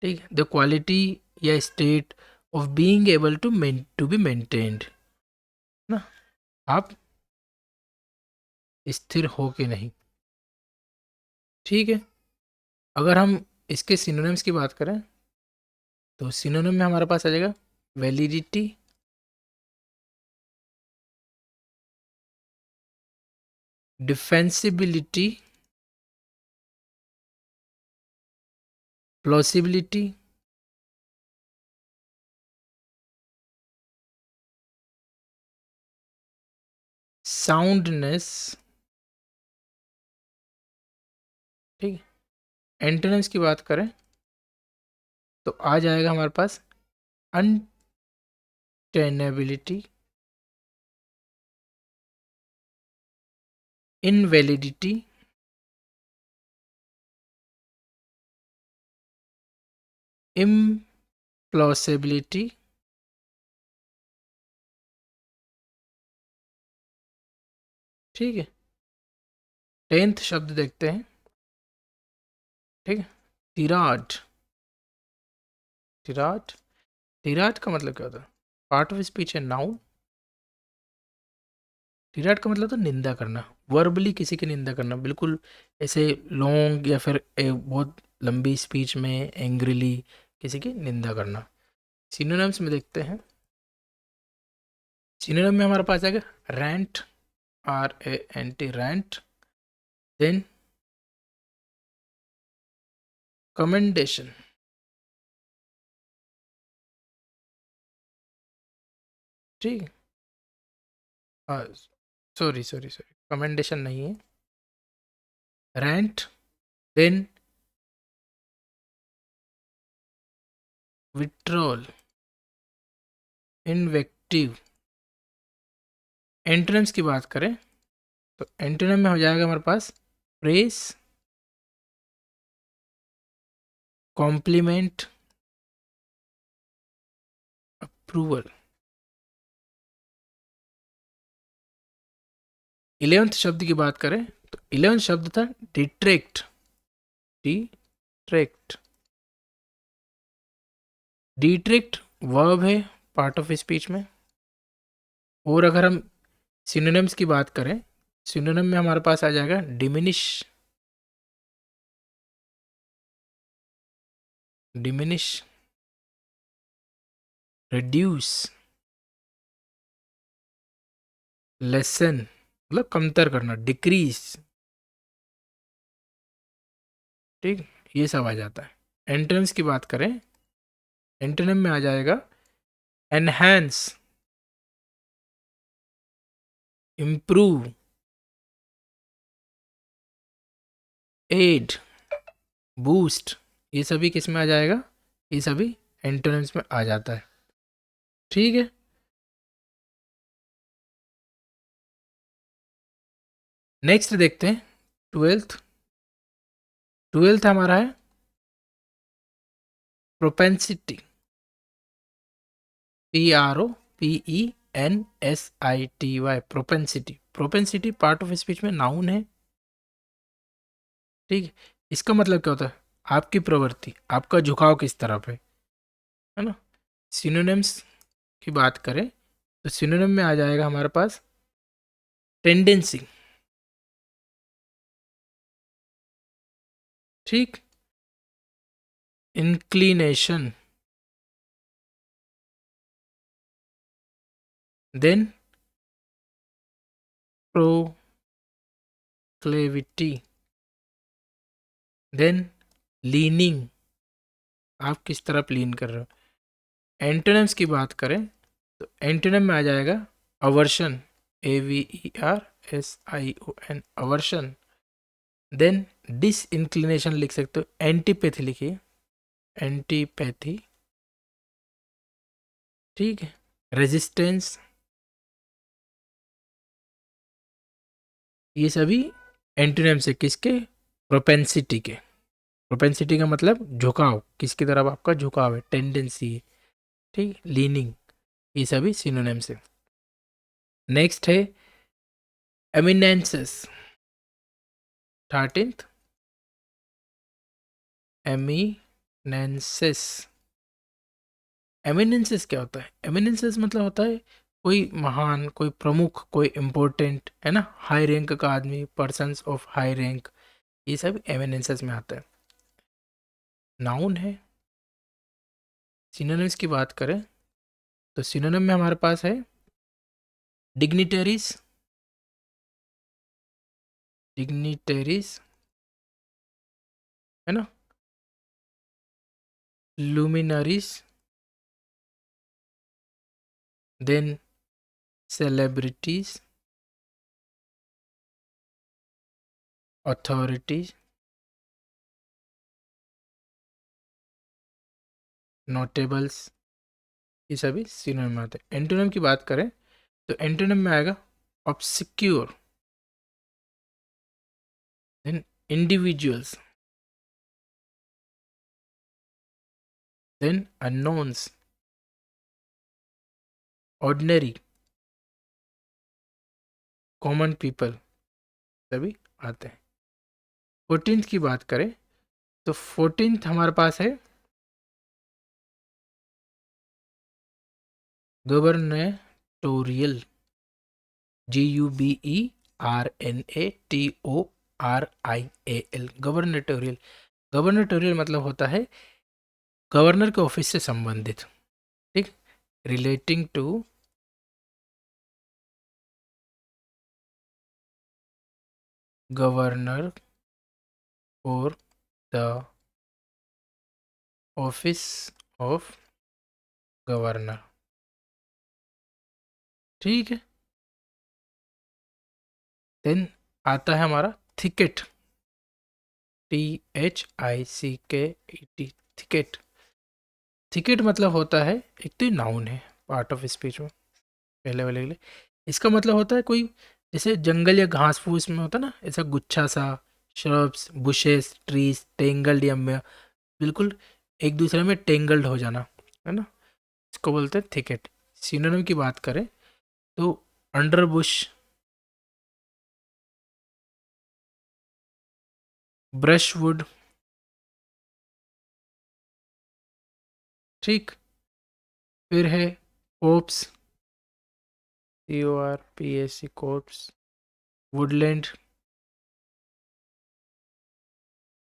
ठीक है। द क्वालिटी या state of being able to be maintained ना, आप स्थिर हो के नहीं, ठीक है। अगर हम इसके सिनोनिम्स की बात करें तो सिनोनिम में हमारे पास आ जाएगा वैलिडिटी, डिफेंसिबिलिटी, प्लॉसिबिलिटी, साउंडनेस, ठीक है। एंटोनिम्स की बात करें तो आ जाएगा हमारे पास अनटेनेबिलिटी, इनवैलिडिटी, इम्प्लॉसिबिलिटी, ठीक है। 10th शब्द देखते हैं, ठीक है। टिराड, टिराड, टिराड का मतलब क्या होता है? पार्ट ऑफ स्पीच है नाउन। टिराड का मतलब तो निंदा करना, वर्बली किसी की निंदा करना, बिल्कुल ऐसे लॉन्ग या फिर बहुत लंबी स्पीच में एंग्रीली किसी की निंदा करना। सिनोनिम्स में देखते हैं, सिनोनिम में हमारे पास आएगा rant, RANT, rant. Then commendation, ठीक है। सॉरी सॉरी सॉरी, कमेंडेशन नहीं है, rant. Then vitriol, invective. Antonyms की बात करें तो एंटोनिम में हो जाएगा हमारे पास प्रेस, कॉम्प्लीमेंट, अप्रूवल। 11th शब्द की बात करें तो 11th शब्द था डिट्रैक्ट, डिट्रैक्ट। डिट्रैक्ट वर्ब है पार्ट ऑफ स्पीच में। और अगर हम सिनोनिम्स की बात करें, सिनोनिम में हमारे पास आ जाएगा डिमिनिश, डिमिनिश, रिड्यूस, लेसन मतलब कमतर करना, डिक्रीज, ठीक, ये सब आ जाता है। एंटोनिम्स की बात करें, एंटोनिम में आ जाएगा एनहांस, इम्प्रूव, एड, बूस्ट, ये सभी किस में आ जाएगा? ये सभी एंटोनिम्स में आ जाता है, ठीक है। नेक्स्ट देखते हैं 12th। 12th हमारा है propensity, PROPENSITY, propensity. Propensity part of speech में नाउन है, ठीक है। इसका मतलब क्या होता है? आपकी प्रवृत्ति, आपका झुकाव किस तरफ है ना। सिनोनिम्स की बात करें तो सिनोनिम में आ जाएगा हमारे पास टेंडेंसी, ठीक, इंक्लिनेशन, देन प्रोक्लेविटी, देन लीनिंग, आप किस तरफ लीन कर रहे हो, एंटोनिम्स की बात करें तो एंटोनिम में आ जाएगा aversion, AVERSION, aversion. Then disinclination लिख सकते हो, एंटीपैथी लिखिए, एंटीपैथी, ठीक है। रेजिस्टेंस, ये सभी एंटोनिम्स है किसके, प्रोपेंसिटी के। प्रोपेंसिटी का मतलब झुकाव, किसकी तरफ आपका झुकाव है, टेंडेंसी है, ठीक, लीनिंग, ये सभी सिनोनिम्स है। नेक्स्ट है एमिनेंसेस, 13th एमिनेंसेस। एमिनेंसेस क्या होता है, एमिनेंसेस मतलब होता है कोई महान, कोई प्रमुख, कोई इम्पोर्टेंट, है ना, हाई रैंक का आदमी, पर्सन्स ऑफ हाई रैंक, ये सब एमिनेंसेस में आता है। नाउन है। सिनोनिम्स की बात करें तो सिनोनिम में हमारे पास है डिग्निटरीज, डिग्निटरीज, है ना, luminaries, then celebrities, authorities, notables, ये सभी सिनोनिम में आते हैं। एंटोनिम की बात करें तो एंटोनिम में आएगा obscure, then individuals, then unknowns, ordinary, common people, सभी आते हैं। 14th की बात करें तो 14th हमारे पास है गवर्नेटोरियल, GUBERNATORIAL, गवर्नेटोरियल। गवर्नेटोरियल मतलब होता है गवर्नर के ऑफिस से संबंधित, ठीक, रिलेटिंग टू गवर्नर और द ऑफिस ऑफ गवर्नर, ठीक है। देन आता है हमारा थिकेट, THICKET, थिकेट। थिकेट मतलब होता है, एक तो नाउन है, पार्ट ऑफ स्पीच में, पहले वाले के लिए। इसका मतलब होता है कोई, जैसे जंगल या घास फूस में होता है ना, ऐसा गुच्छा सा, श्रब्स, बुशेस, ट्रीज, टेंगल्ड या बिल्कुल एक दूसरे में टेंगल्ड हो जाना, है ना, इसको बोलते हैं थिकेट। सिनोनिम की बात करें तो अंडर बुश, ब्रशवुड, ठीक, फिर है कोप्स, CORPS, कोप्स, वुडलैंड,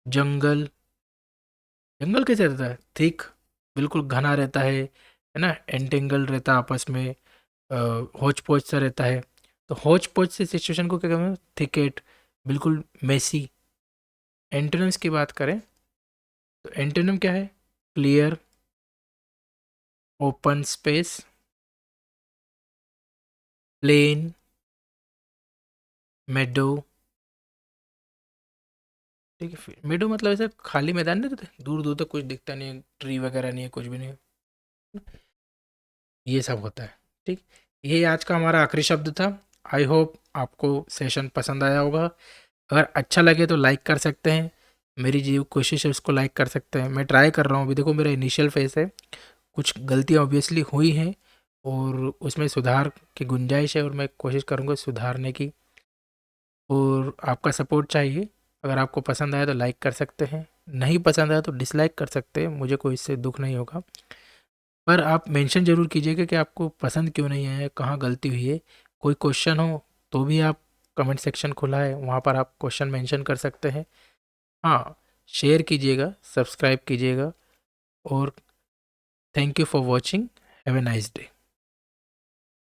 जंगल। जंगल कैसे रहता है, थिक, बिल्कुल घना रहता है ना, एंटेंगल रहता है आपस में, होच पोच सा रहता है। तो होच पोच से सिचुएशन को क्या कहते हैं, थिकेट, बिल्कुल मेसी। एंटोनिम्स की बात करें तो एंटोनिम क्या है, क्लियर, ओपन स्पेस, प्लेन, मेडो, ठीक है। फिर मेडो मतलब ऐसे खाली मैदान नहीं रहते, दूर दूर तक कुछ दिखता नहीं है, ट्री वगैरह नहीं है, कुछ भी नहीं है, ये सब होता है, ठीक। ये आज का हमारा आखिरी शब्द था। आई होप आपको सेशन पसंद आया होगा। अगर अच्छा लगे तो लाइक कर सकते हैं, मेरी जो कोशिश है उसको लाइक कर सकते हैं। मैं ट्राई कर रहा हूँ, अभी देखो मेरा इनिशियल फेस है, कुछ गलतियाँ ऑब्वियसली हुई हैं और उसमें सुधार की गुंजाइश है और मैं कोशिश करूँगा सुधारने की, और आपका सपोर्ट चाहिए। अगर आपको पसंद आया तो लाइक कर सकते हैं, नहीं पसंद आया तो डिसलाइक कर सकते हैं, मुझे कोई इससे दुख नहीं होगा। पर आप मेंशन ज़रूर कीजिएगा कि आपको पसंद क्यों नहीं आया, कहाँ गलती हुई है। कोई क्वेश्चन हो तो भी आप, कमेंट सेक्शन खुला है, वहाँ पर आप क्वेश्चन मेंशन कर सकते हैं। हाँ, शेयर कीजिएगा, सब्सक्राइब कीजिएगा, और thank you for watching, have a nice day.